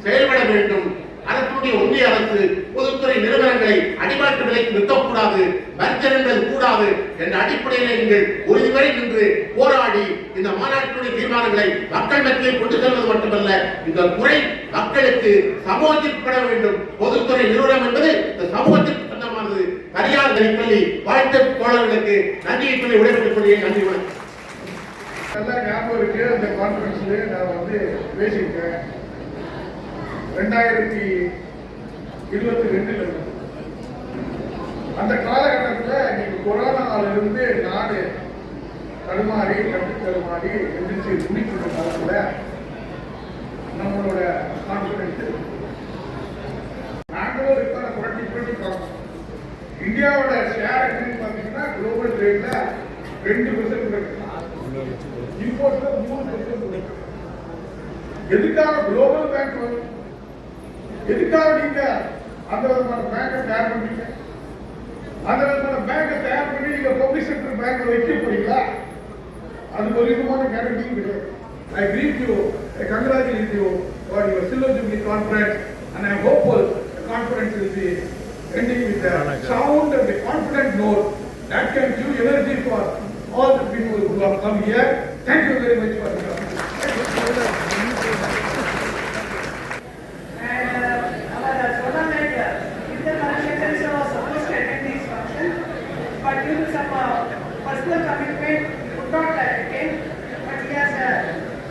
செயல்பட வேண்டும். அரசுடைய ஒன்றிய அரசு பொதுத்துறை நிறுவனங்களை அடிமாட்டு விலைக்கு விற்கக்கூடாது, வர்த்தகங்கள் கூடாது என்ற அடிப்படையில் நீங்கள் உறுதிவரை நின்று போராடி இந்த மாநாட்டுடைய தீர்மானங்களை மக்கள் மத்தியில் கொண்டு செல்வது மட்டுமல்ல, இந்த துறை மக்களுக்கு சமூகத்திற்பட வேண்டும். பொதுத்துறை நிறுவனம் என்பது இந்த சமூகத்திற்கு சொந்தமானது. தனியார் சொல்லி வாழ்த்து தோழர்களுக்கு நன்றியை சொல்லி விடைபெற்றுக் கொள்கிறேன். நன்றி.
நல்லா ஞாபகம் இருக்கு. அந்த கான்ஃபரன்ஸ்ல நான் பேசியிருக்கேன் 2022 அந்த காலகட்டத்தில் இன்னைக்கு கொரோனாவில இருந்து நாடு தடுமாறி கட்டுத்தடுமாறி எந்திரிச்சு துணிக்கிற காலத்துல நம்மளோட கான்ஃபிடன்ஸ் நாங்களும் இருக்கான புரட்டி பார்க்கணும். இந்தியாவோட ஷேர் எப்படின்னு பார்த்தீங்கன்னா குளோபல் ட்ரேட்ல 2% இருக்கு, இம்போர்ட்ல 3% இருக்கு. எதுக்காக குளோபல் பேங்க் வரும்? எதுக்காக நீங்க அந்த விதமான பேங்கை தயார் பண்ணீங்க? அந்த விதமான பேங்கை தயார் பண்ணி நீங்க பப்ளிக் செக்டர் பேங்க் வைக்க போறீங்களா? அதுக்கு ஒரு விதமான கேரண்டி கிடையாது. I greet you, I congratulate you for your Silver Jubilee conference, and I am hopeful the conference will be ending with a sound and a confident note that can give energy for all the people who have come here. Thank you very much for your
due to some personal commitment, could not attend, but he has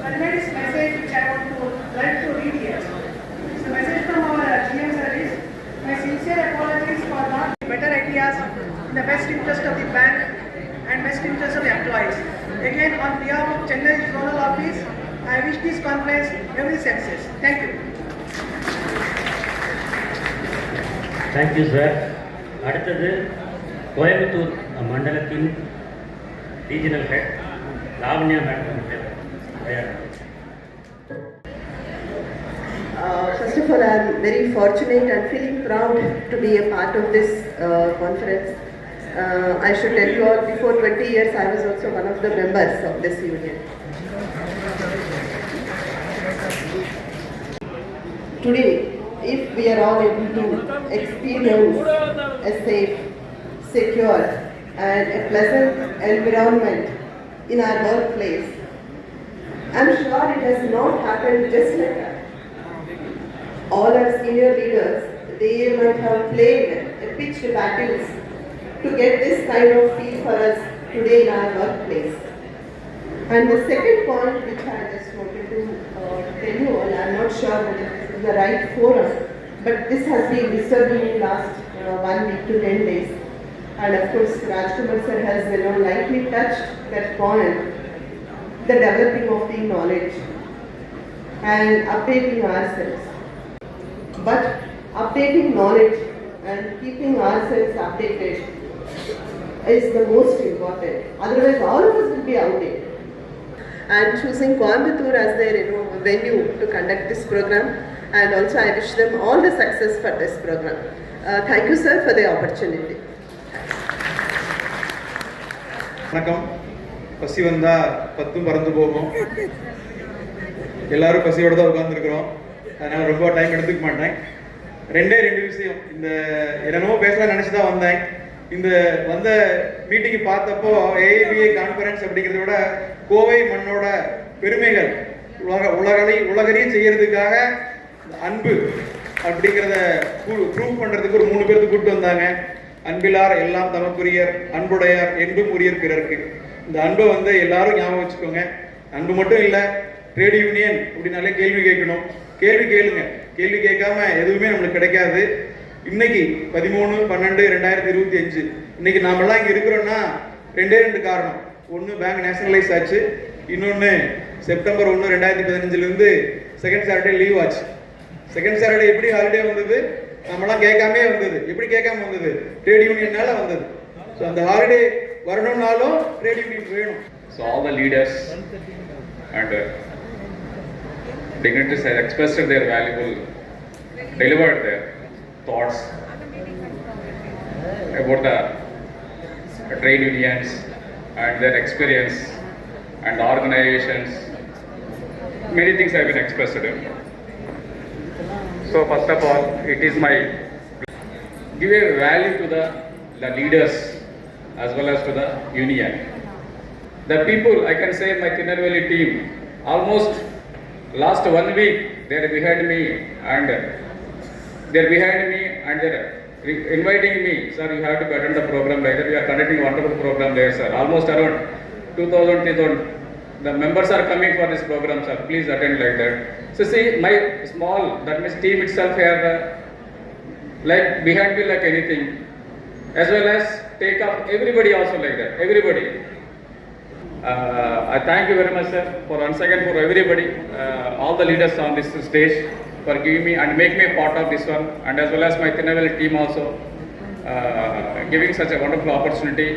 conveyed his message which I want to like to read here. It's a message from our GM service. My sincere apologies for not better ideas in the best interest of the bank and best interest of the employees. Again, on behalf of Chennai Zonal Office, I wish this conference every success. Thank you.
Thank you, sir. அடுத்தது கோயம்புத்தூர் மண்டலத்தின் regional head Lavanya madam.
First of all, I am very fortunate and feeling proud to be a part of this conference. I should tell you all, before 20 years, I was also one of the members of this union. Today, if we are all able to experience a safe, secure, and a pleasant environment in our workplace, I'm sure it has not happened just like that. All our senior leaders, they might have played a pitched battles to get this kind of feel for us today in our workplace. And the second point which I just wanted to tell you all, I'm not sure whether this is the right forum, but this has been disturbing me last 1 week to 10 days. And of course, Rajkumar sir has lightly touched that point, the developing of the knowledge and updating ourselves. But updating knowledge and keeping ourselves updated is the most important. Otherwise, all of us will be outdated. And choosing Coimbatore as their venue to conduct this program, and also I wish them all the success for this program. Thank you, sir, for the opportunity.
வணக்கம். பசி வந்தா பத்தும் பறந்து போகும். எல்லாரும் பசியோட தான் உட்கார்ந்துருக்கிறோம். அதனால ரொம்ப டைம் எடுத்துக்க மாட்டேன். ரெண்டு விஷயம். இந்த என்னென்னமோ பேசலாம் நினைச்சு தான் வந்தேன். இந்த வந்த மீட்டிங் பார்த்தப்போ AIBA கான்ஃபரன்ஸ் அப்படிங்கிறத விட கோவை மண்ணோட பெருமைகள் உலகறிய செய்யறதுக்காக அன்பு அப்படிங்கிறத ப்ரூவ் பண்றதுக்கு ஒரு 3 பேருக்கு கூப்பிட்டு வந்தாங்க. அன்பிலார் எல்லாம் தமக்குரியர், அன்புடையார் என்றும் உரியர் பிறருக்கு. இந்த அன்பை எல்லாரும் ஞாபகம் வச்சுக்கோங்க. அன்பு மட்டும் இல்லை, ட்ரேட் யூனியன் அப்படின்னாலே கேள்வி கேட்கணும். கேள்வி கேளுங்க. கேள்வி கேட்காம எதுவுமே நம்மளுக்கு கிடைக்காது. இன்னைக்கு 13/12/2025 இன்னைக்கு நாமெல்லாம் இங்கே இருக்கிறோம்னா 2 காரணம். ஒன்று பேங்க் நேஷனலைஸ் ஆச்சு, இன்னொன்று செப்டம்பர் 1, 2015 செகண்ட் சாட்டர்டே லீவ் ஆச்சு. செகண்ட் சாட்டர்டே எப்படி ஹாலிடே வந்தது? நம்மளாம் கேட்காமே வந்தது. எப்படி கேட்காம வந்தது? ட்ரேட் யூனியனால வந்தது. ஸோ அந்த ஹாலிடே வரணும்னாலும் ட்ரேட் யூனியன் வேணும்.
So all the leaders and dignitaries have expressed their valuable, delivered their thoughts about the trade unions and their experience and organizations. Many things have been expressed. So first of all, it is my give a value to the leaders as well as to the union. The people, I can say my Tirunelveli team, almost last 1 week they are behind me and they're inviting me, sir, you have to attend the program later. We are conducting a wonderful program there, sir. Almost around 2,000 the members are coming for this program, sir. Please attend like that. So see, my small, that means team itself here, like behind me like anything, as well as take up everybody also like that. Everybody. I thank you very much, sir, for once again for everybody, all the leaders on this stage for giving me and make me a part of this one, and as well as my Tirunelveli team also giving such a wonderful opportunity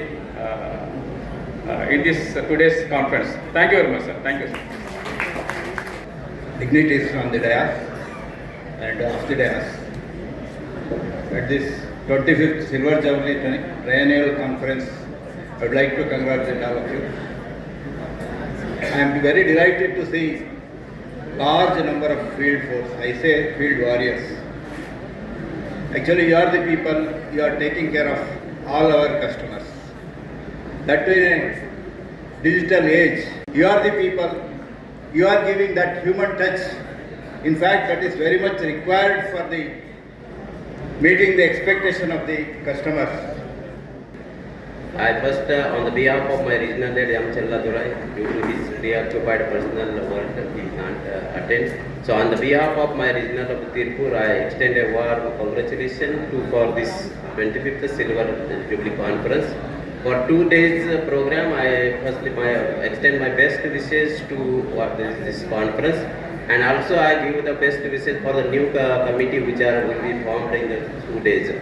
in this today's conference. Thank you very much, sir. Thank you, sir.
Dignitaries on the dais and off the dais at this 25th Silver Jubilee Triennial Conference, I would like to congratulate all of you. I am very delighted to see large number of field force. I say field warriors. Actually, you are the people. You are taking care of all our customers. That in a digital age, you are the people. You are giving that human touch. In fact, that is very much required for the meeting the expectation of the customers.
I first, on the behalf of my regional head M. Chelladurai, due to his preoccupied personal work, he can't attend. So on the behalf of my regional of Tirupur, I extend a warm congratulations for this 25th Silver Jubilee Conference. For 2 days program, I firstly extend my best wishes to this conference, and also I give the best wishes for the new committee which will be formed in the 2 days.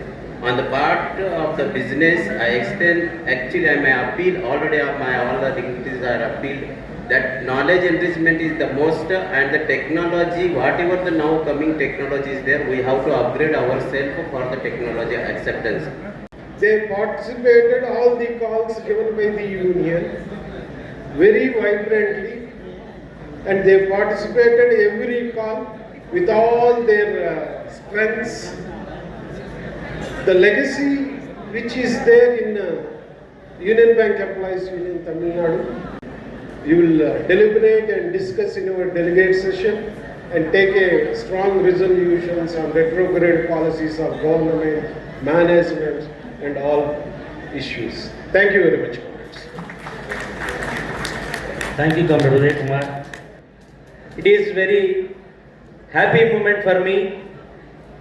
On the part of the business, I extend, actually I may appeal, already all the dignitaries are appealed, that knowledge enrichment is the most, and the technology, whatever the now coming technology is there, we have to upgrade ourselves for the technology acceptance.
They participated all the calls given by the union very vibrantly, and they participated every call with all their strengths. The legacy which is there in Union Bank Employees Union Tamil Nadu, you will deliberate and discuss in our delegate session and take a strong resolutions on retrograde policies of government, management and all issues. Thank you very much, comrades.
Thank you, Comrade Uday Kumar. It is very happy moment for me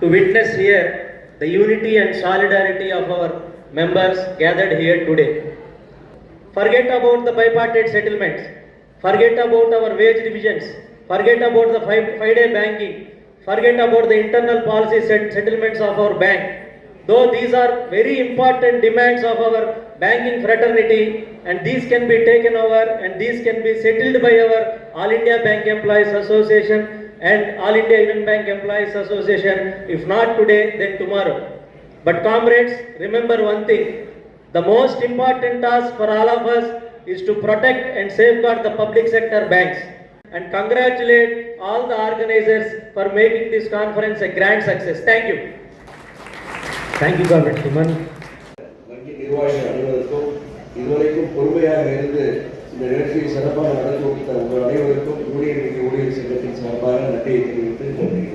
to witness here the unity and solidarity of our members gathered here today. Forget about the bipartite settlements, forget about our wage divisions, forget about the five-day banking, forget about the internal policy settlements of our bank. Though these are very important demands of our banking fraternity, and these can be taken over and these can be settled by our All India Bank Employees Association and All India Union Bank Employees Association, if not today, then tomorrow. But comrades, remember one thing, the most important task for all of us is to protect and safeguard the public sector banks, and congratulate all the organizers for making this conference a grand success. Thank you. Thank you, Comrade Suman.
வங்கி நிர்வாகிகள் அனைவருக்கும் இதுவரைக்கும் பொறுமையாக இருந்து இந்த நிகழ்ச்சியை சிறப்பாக நடத்தி கொடுத்த உங்கள் அனைவருக்கும் யூனியன் வங்கி ஊழியர் சங்கத்தின் சார்பாக நன்றியை தெரிவித்து நன்றி.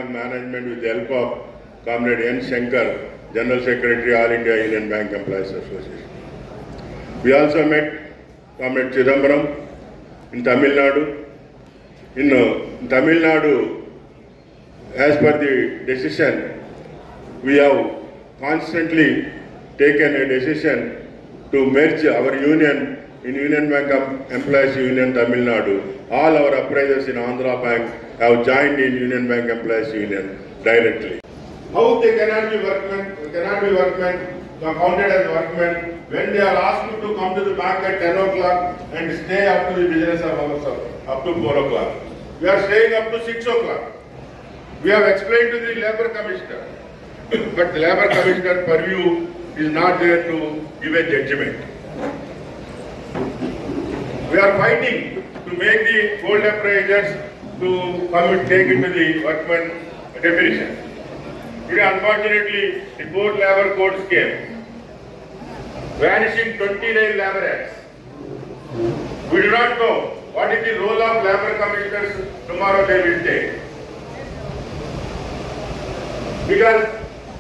Management with the help of Comrade N. Shankar, General Secretary, All India Union Bank Employees Association. We also met Comrade Chidambaram in Tamil Nadu. In Tamil Nadu, as per the decision, we have constantly taken a decision to merge our union in Union Bank of Employees Union Tamil Nadu. All our appraisers in Andhra Bank have joined in Union Bank Employees Union directly. How they cannot be workmen, counted as workmen when they are asked to come to the bank at 10 o'clock and stay up to the business hours up to 4 o'clock. We are staying up to 6 o'clock. We have explained to the Labour Commissioner, but the Labour Commissioner purview is not there to give a judgment. We are fighting to make the gold appraisers to come and take into the workman definition. Today, unfortunately, the 4 Labour codes came, vanishing 29 Labour Acts. We do not know what is the role of Labour Commissioners tomorrow they will take. Because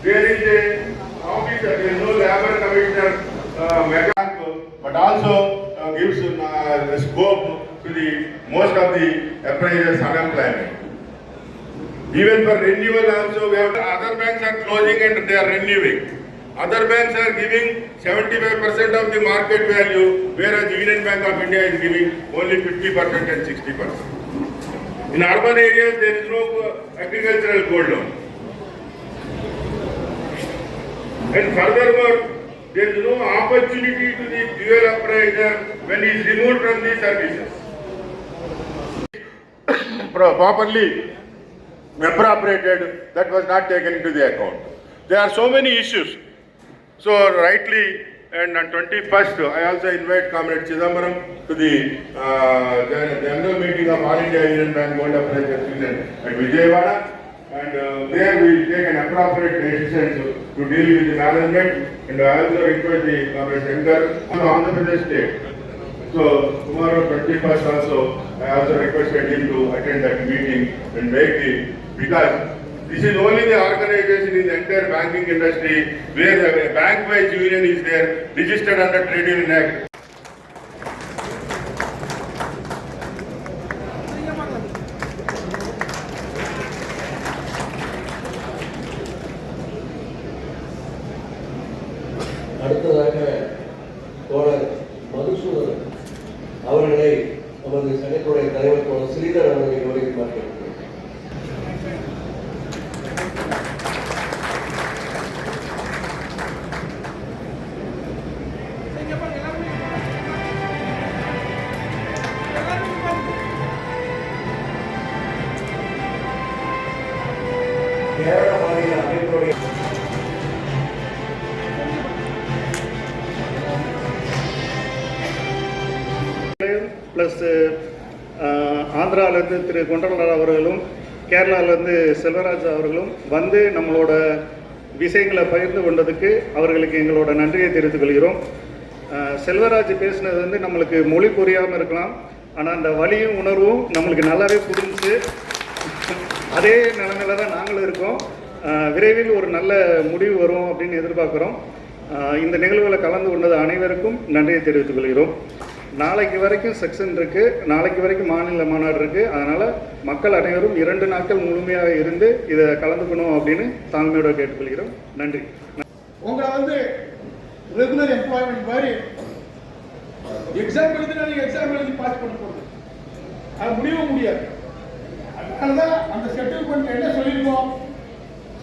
there is a office, there is no Labour Commissioner but also gives scope to the most of the appraisers unemployment. Even for renewal also, we have other banks are closing and they are renewing. Other banks are giving 75% of the market value, whereas Union Bank of India is giving only 50% and 60%. In urban areas, there is no agricultural gold loan. And furthermore, there is no opportunity to the dual appraiser when he is removed from the services. Properly appropriated, that was not taken into the account. There are so many issues. So rightly, and on 21st, I also invite Comrade Chidambaram to the general meeting of All India Union Bank Gold Appraisers Union at Vijayawada. And there we take an appropriate decision to deal with the management. And I also request the Comrade Shankar to Andhra Pradesh state. So tomorrow 21st also, I also requested him to attend that meeting and make the, because this is only the organization in the entire banking industry where a bank-wise union is there, registered under Trade Union Act.
அடுத்ததாக தோழர் மதுசூதன் அவர்களை நமது சங்கத்துடைய தலைவர் தோழர் ஸ்ரீதர் அவர்களை கௌரவித்து பார்க்கிறோம். கேரள மாநில அமைப்புடைய
plus ஆந்திராவிலேருந்து திரு கொண்டலர் அவர்களும் கேரளாவிலேருந்து செல்வராஜ் அவர்களும் வந்து நம்மளோட விஷயங்களை பகிர்ந்து கொண்டதுக்கு அவர்களுக்கு எங்களோட நன்றியை தெரிவித்துக் கொள்கிறோம். செல்வராஜ் பேசினது வந்து நம்மளுக்கு மொழி புரியாமல் இருக்கலாம், ஆனால் அந்த வலியும் உணர்வும் நம்மளுக்கு நல்லாவே புரிஞ்சு அதே நிலைமையில தான் நாங்களும் இருக்கோம். விரைவில் ஒரு நல்ல முடிவு வரும் அப்படின்னு எதிர்பார்க்குறோம். இந்த நிகழ்வுகளை கலந்து கொண்டது அனைவருக்கும் நன்றியை தெரிவித்துக் கொள்கிறோம். நாளைக்கு வரைக்கும் செக்ஷன் இருக்குது, நாளைக்கு வரைக்கும் மாநில மாநாடு இருக்குது. அதனால் மக்கள் அனைவரும் 2 நாட்கள் முழுமையாக இருந்து இதை கலந்துக்கணும் அப்படின்னு தாழ்மையோட கேட்டுக்கொள்கிறோம். நன்றி.
உங்களை வந்து ரெகுலர் எம்ப்ளாய்மெண்ட் மாதிரி எக்ஸாம் எழுதினா நீங்கள் எக்ஸாம் எழுதி பாஸ் பண்ண போகிறது, அது முடியவும் முடியாது. அதனால தான் அந்த செட்டில்மெண்ட் என்ன சொல்லியிருக்கோம்,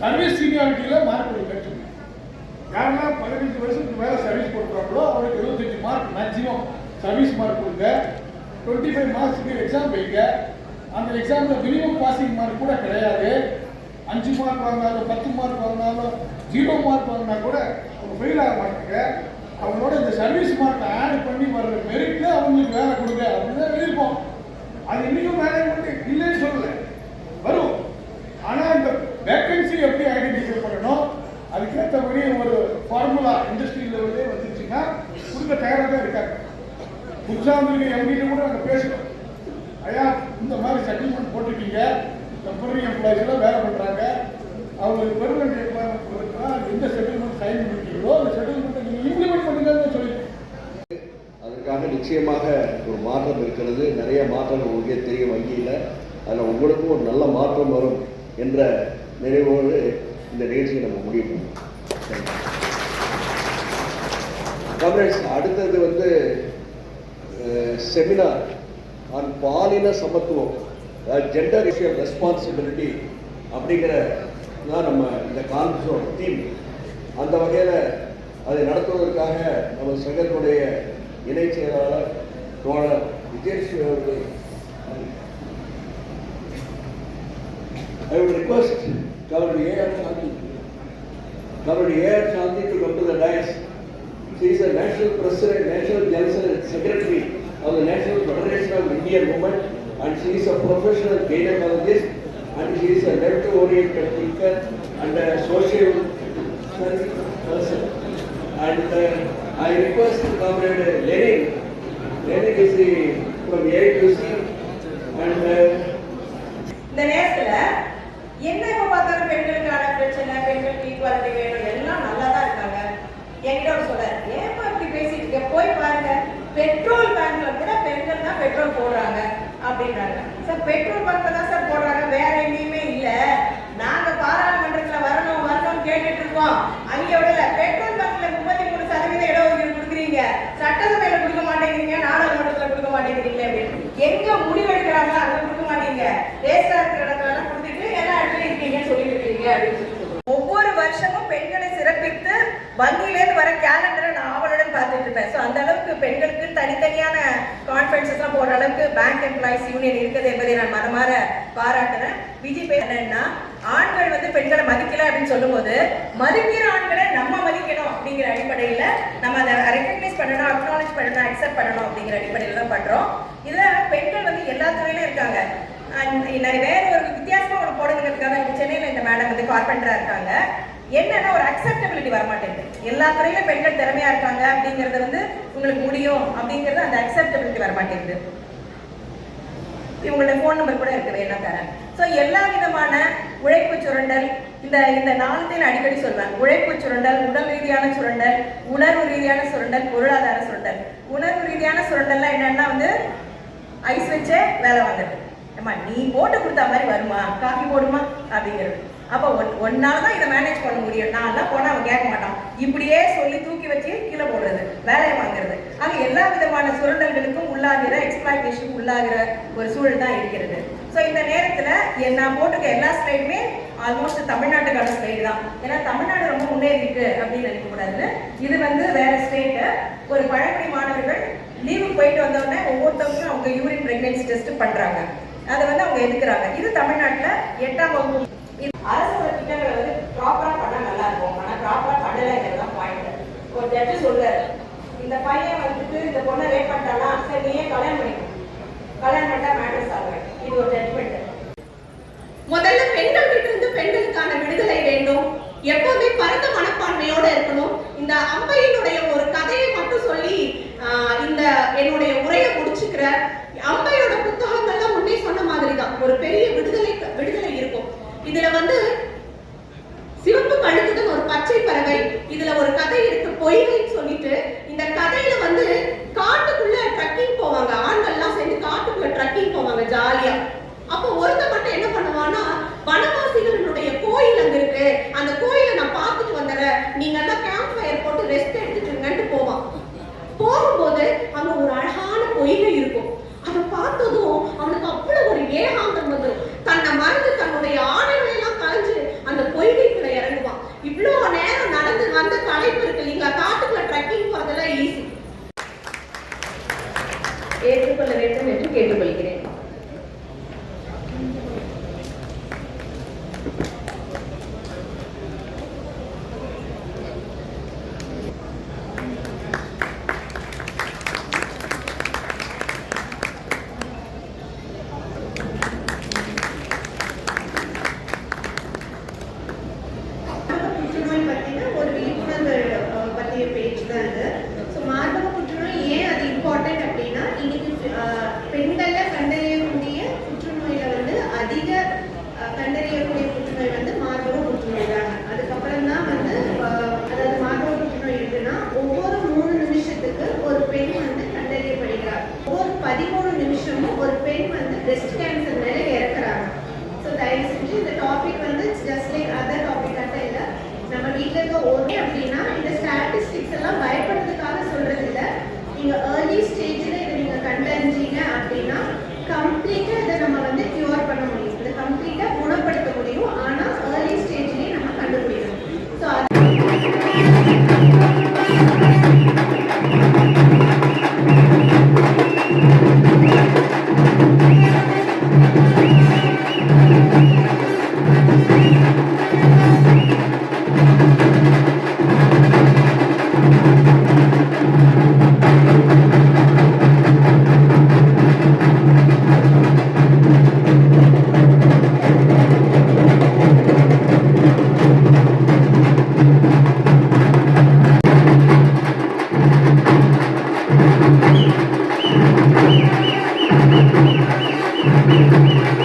சர்வீஸ் சீனியாரிட்டியில் மார்க் கொடுக்க. யாரெல்லாம் 15 வருஷத்துக்கு மேலே சர்வீஸ் கொடுக்குறாங்களோ அவருக்கு 25 மார்க் மேக்ஸிமம் சர்வீஸ் மார்க் கொடுங்க. 25 மார்க்ஸுக்கு எக்ஸாம் வைங்க. அந்த எக்ஸாமில் மினிமம் பாசிங் மார்க் கூட கிடையாது. 5 மார்க் வாங்கினாலும் 10 மார்க் வாங்கினாலும் 0 மார்க் வாங்கினா கூட அவங்க ஃபெயில் ஆக மாட்டாங்க. அவங்களோட இந்த சர்வீஸ் மார்க்கை ஆட் பண்ணி வர்ற மெரிட்ல அவங்களுக்கு வேலை கொடுங்க அப்படின்னு தான் எழுதியிருப்போம். அது இன்னைக்கும் மேனேஜ்மெண்ட் இல்லைன்னு சொல்லலை, வரும். ஆனால் இந்த வேக்கன்சி எப்படி ஐடென்டிஃபை பண்ணணும், அதுக்கேற்றபடி ஒரு ஃபார்முலா இண்டஸ்ட்ரி லெவலே வந்துருச்சுன்னா கொடுக்க தயாராக தான் இருக்காங்க. புதுசாக வந்து எங்கிட்ட கூட நாங்கள் பேசுகிறோம், ஐயா இந்த மாதிரி செட்டில்மெண்ட் போட்டிருக்கீங்க, டெம்பரரி எம்ப்ளாயிஸ் எல்லாம் வேலை பண்ணுறாங்க. அவங்களுக்கு பெர்மனன்ட் எம்ப்ளாய்மெண்ட் எந்த செட்டில்மெண்ட் சைன் பண்ணிட்டீங்களோ அந்த செட்டில்மெண்ட்டை நீங்கள் இம்ப்ளிமெண்ட் பண்ணுங்கன்னு சொல்லிட்டு
அதற்காக நிச்சயமாக ஒரு மாற்றம் இருக்கிறது. நிறைய மாற்றங்கள் உங்களுக்கே தெரியும் வங்கியில். அதில் உங்களுக்கும் ஒரு நல்ல மாற்றம் வரும் என்ற நிறைவோடு இந்த நிகழ்ச்சியை நம்ம முடிவு பண்ணோம். காங்கிரஸ் அடுத்தது செமினார் ஆன் பாலின சமத்துவம், ஜெண்டர் இஷ்யூ ரெஸ்பான்சிபிலிட்டி அப்படிங்கிற தான் நம்ம இந்த கான்ஃபரன்ஸோட தீம். அந்த வகையில் அதை நடத்துவதற்காக நம்ம சங்கத்தினுடைய இணை செயலாளர் தோழர் விஜயஸ்ரீ அவர்கள் I would request Governor A.R. Shanti to come to the dais. She is the National President, National General Secretary of the National Federation of Indian Women, and she is a professional gynecologist, and she is a left-oriented thinker and a social person. And I request Comrade Lenin is from AITC, and
இந்த நேரத்துல என்ன இப்ப பார்த்தாலும் பெண்களுக்கான பிரச்சனை, பெண்களுக்கு equality வேணும், எல்லாம் நல்லா தான் இருக்காங்க. என்கிட்ட சொல்ற ஏப்பா இப்படி பேசிட்டு இருக்க, போய் பாருங்க பெட்ரோல் பேங்க்ல கூட பெண்கள் தான் பெட்ரோல் போடுறாங்க அப்படின்றாங்க. சார் பெட்ரோல் பங்க்ல தான் சார் போடுறாங்க, வேற எங்கேயுமே இல்ல. நாங்க பாராளுமன்றத்துல வரணும் கேட்டுட்டு இருக்கோம், அங்க விடல. பெட்ரோல் பங்க்ல 33% இடஒதுக்கீடு கொடுக்குறீங்க, சட்டசபையில கொடுக்க மாட்டேங்கிறீங்க, நாடாளுமன்றத்துல கொடுக்க மாட்டேங்கிறீங்களே அப்படின்னு. எங்க முடிவெடுக்கிறாங்க அங்க கொடுக்க மாட்டீங்க, வேஸ்டா இருக்கிற இடத்துல எல்லாம் கொடுத்துட்டு எல்லா இடத்துலயும் இருக்கீங்கன்னு சொல்லிட்டு இருக்கீங்க அப்படின்னு சொல்லி ஒவ்வொரு வருஷமும் பெண்களை சிறப்பித்து வங்கியிலேருந்து வர கேலண்டரை நான் ஆவலுடன் பார்த்துட்டு இருப்பேன். ஸோ அந்த அளவுக்கு பெண்களுக்கு தனித்தனியான கான்ஃபரன்சஸ் எல்லாம் போடுற அளவுக்கு பேங்க் எம்ப்ளாயிஸ் யூனியன் இருக்குது என்பதை நான் மனமாற பாராட்டுறேன். பிஜேபி என்னன்னா ஆண்கள் பெண்களை மதிக்கல அப்படின்னு சொல்லும்போது மதிக்கிற ஆண்களை நம்ம மதிக்கணும் அப்படிங்கிற அடிப்படையில் நம்ம அதை ரெக்கக்னைஸ் பண்ணணும், அக்னாலேஜ் பண்ணணும், அக்செப்ட் பண்ணணும் அப்படிங்கிற அடிப்படையில் தான் பண்றோம். இதுல பெண்கள் எல்லா துறையிலும் இருக்காங்க. வேற ஒரு வித்தியாசமா ஒரு போடுங்கிறதுக்காக சென்னையில இந்த மேடம் கார்பெண்டரா இருக்காங்க. என்னன்னா ஒரு அக்செப்டபிலிட்டி வரமாட்டேங்குது. எல்லா துறையிலும் பெண்கள் திறமையா இருக்காங்க அப்படிங்கறது உங்களுக்கு முடியும் அப்படிங்கறது அந்த அக்செப்டபிலிட்டி வரமாட்டேங்குது. இவங்களோட போன் நம்பர் கூட இருக்கு, வேணா தரேன். ஸோ எல்லா விதமான உழைப்பு சுரண்டல், இந்த நாளத்தையும் அடிக்கடி சொல்வேன். உழைப்பு சுரண்டல், உடல் ரீதியான சுரண்டல், உணர்வு ரீதியான சுரண்டல், பொருளாதார சுரண்டல். உணர்வு ரீதியான சுரண்டல்லாம் என்னன்னா ஐஸ் வச்சே வேலை வாங்குறது. அம்மா நீ போட்டு கொடுத்த மாதிரி வருமா, காஃபி போடுமா அப்படிங்கிறது. அப்போ ஒன்னால தான் இதை மேனேஜ் பண்ண முடியும், நான்லாம் போனால் அவன் கேட்க மாட்டான், இப்படியே சொல்லி தூக்கி வச்சு கீழே போடுறது, வேலையை வாங்குறது. ஆக எல்லா விதமான சுரண்டல்களுக்கும் உள்ளாகிற, எக்ஸ்பிளாய்டேஷனுக்கு உள்ளாகிற ஒரு சூழல் தான் இருக்கிறது. ஸோ இந்த நேரத்தில் நான் போட்டுக்க எல்லா ஸ்லைடுமே ஆல்மோஸ்ட் தமிழ்நாட்டுக்கான ஸ்லைடு தான். ஏன்னா தமிழ்நாடு ரொம்ப முன்னேறி இருக்கு அப்படின்னு நினைக்கக்கூடாது. இது வேற ஸ்டேட்டு. ஒரு பழங்குடி மாணவர்கள் லீவுக்கு போயிட்டு வந்தோடனே ஒவ்வொருத்தவங்களும் அவங்க யூரின் பிரெக்னன்சி டெஸ்ட் பண்றாங்க. அதை அவங்க எடுக்கிறாங்க. இது தமிழ்நாட்டில் 8ஆம் வகுப்பு. அரசோட திட்டங்களை ப்ராப்பரா பண்ணா நல்லா இருக்கும், ஆனா ப்ராப்பரா பண்ணலைங்கிறது தான் பாயிண்ட். ஒரு ஜட்ஜு சொல்றாரு, இந்த பையன் இந்த பொண்ணை ரேப் பண்ணிட்டானா, சரி நீயே கல்யாணம் பண்ணிக்கணும், கல்யாணம் பண்ணா மேட்டர் சால்வ். இது ஒரு ஜட்ஜ்மெண்ட். முதல்ல பெண்கள் கிட்ட இருந்து பெண்களுக்கான விடுதலை வேண்டும். எப்பவுமே பரந்த மனப்பான்மையோட இருக்கணும். இந்த அம்பையினுடைய ஒரு கதையை மட்டும் சொல்லி இந்த என்னுடைய உரையை முடிச்சுக்கிற. அம்பையோட புத்தகங்கள்லாம் முன்னே சொன்ன மாதிரி தான் ஒரு பெரிய விடுதலை இருக்கும். இதுல சிவப்பு கழுத்துடன் ஒரு பச்சை பறவை, இதுல ஒரு கதை இருக்கு பொய்கைன்னு சொல்லிட்டு. இந்த கதையில காட்டுக்குள்ள ட்ரக்கிங் போவாங்க, ஆண்கள்லாம் சேர்ந்து காட்டுக்குள்ள ட்ரக்கிங் போவாங்க ஜாலியா. அப்போ ஒருத்த மட்டும் என்ன பண்ணுவான்னா, வனவாசிகளுடைய கோயில் அங்க இருக்கு, அந்த கோயிலை நான் பார்த்துட்டு வந்துடுறேன், நீங்க எல்லாம் கேம்ப் ஃபயர் போட்டு ரெஸ்ட் எடுத்துட்டுங்கன்ட்டு போவான். போகும்போது அங்க ஒரு அழகான பொய்கை இருக்கும். அதை பார்த்ததும் அவனுக்கு அவ்வளவு ஒரு ஏகாந்தம் வந்துடும். தன்னை மறந்து தன்னுடைய ஆடைகளை எல்லாம் கலைஞ்சு அந்த பொய்கைக்குள்ள இறங்குவான். இவ்வளவு நேரம் நடந்து வந்த களைப்பு இருக்கு இல்லைங்களா, காட்டுக்குள்ள ட்ரக்கிங் போறதெல்லாம் ஈஸி. ஏற்றுக்கொள்ள வேண்டும் என்று கேட்டுக்கொள்கிறேன்.
வருஷமும் ஒரு பெண் வந்து பிரஸ்ட் கேன்சர் மேலே இறக்குறாங்க. ஸோ தயவு செஞ்சு இந்த டாபிக் வந்து ஜஸ்ட் லைக் அதர் டாபிக்காக இல்லை, நம்ம வீட்டில் இருக்க ஒரே அப்படின்னா இந்த ஸ்டாட்டிஸ்டிக்ஸ் எல்லாம் பயப்படுறதுக்காக சொல்றது இல்லை. நீங்கள் ஏர்லி ஸ்டேஜில் இதை நீங்கள் கண்டறிஞ்சீங்க அப்படின்னா கம்ப்ளீட்டாக இதை நம்ம வந்து க்யூர் பண்ண முடியும், இதை கம்ப்ளீட்டாக குணப்படுத்த முடியும். ஆனால் ஏர்லி ஸ்டேஜ்லேயே நம்ம கண்டுபிடிக்கணும். So
Thank you.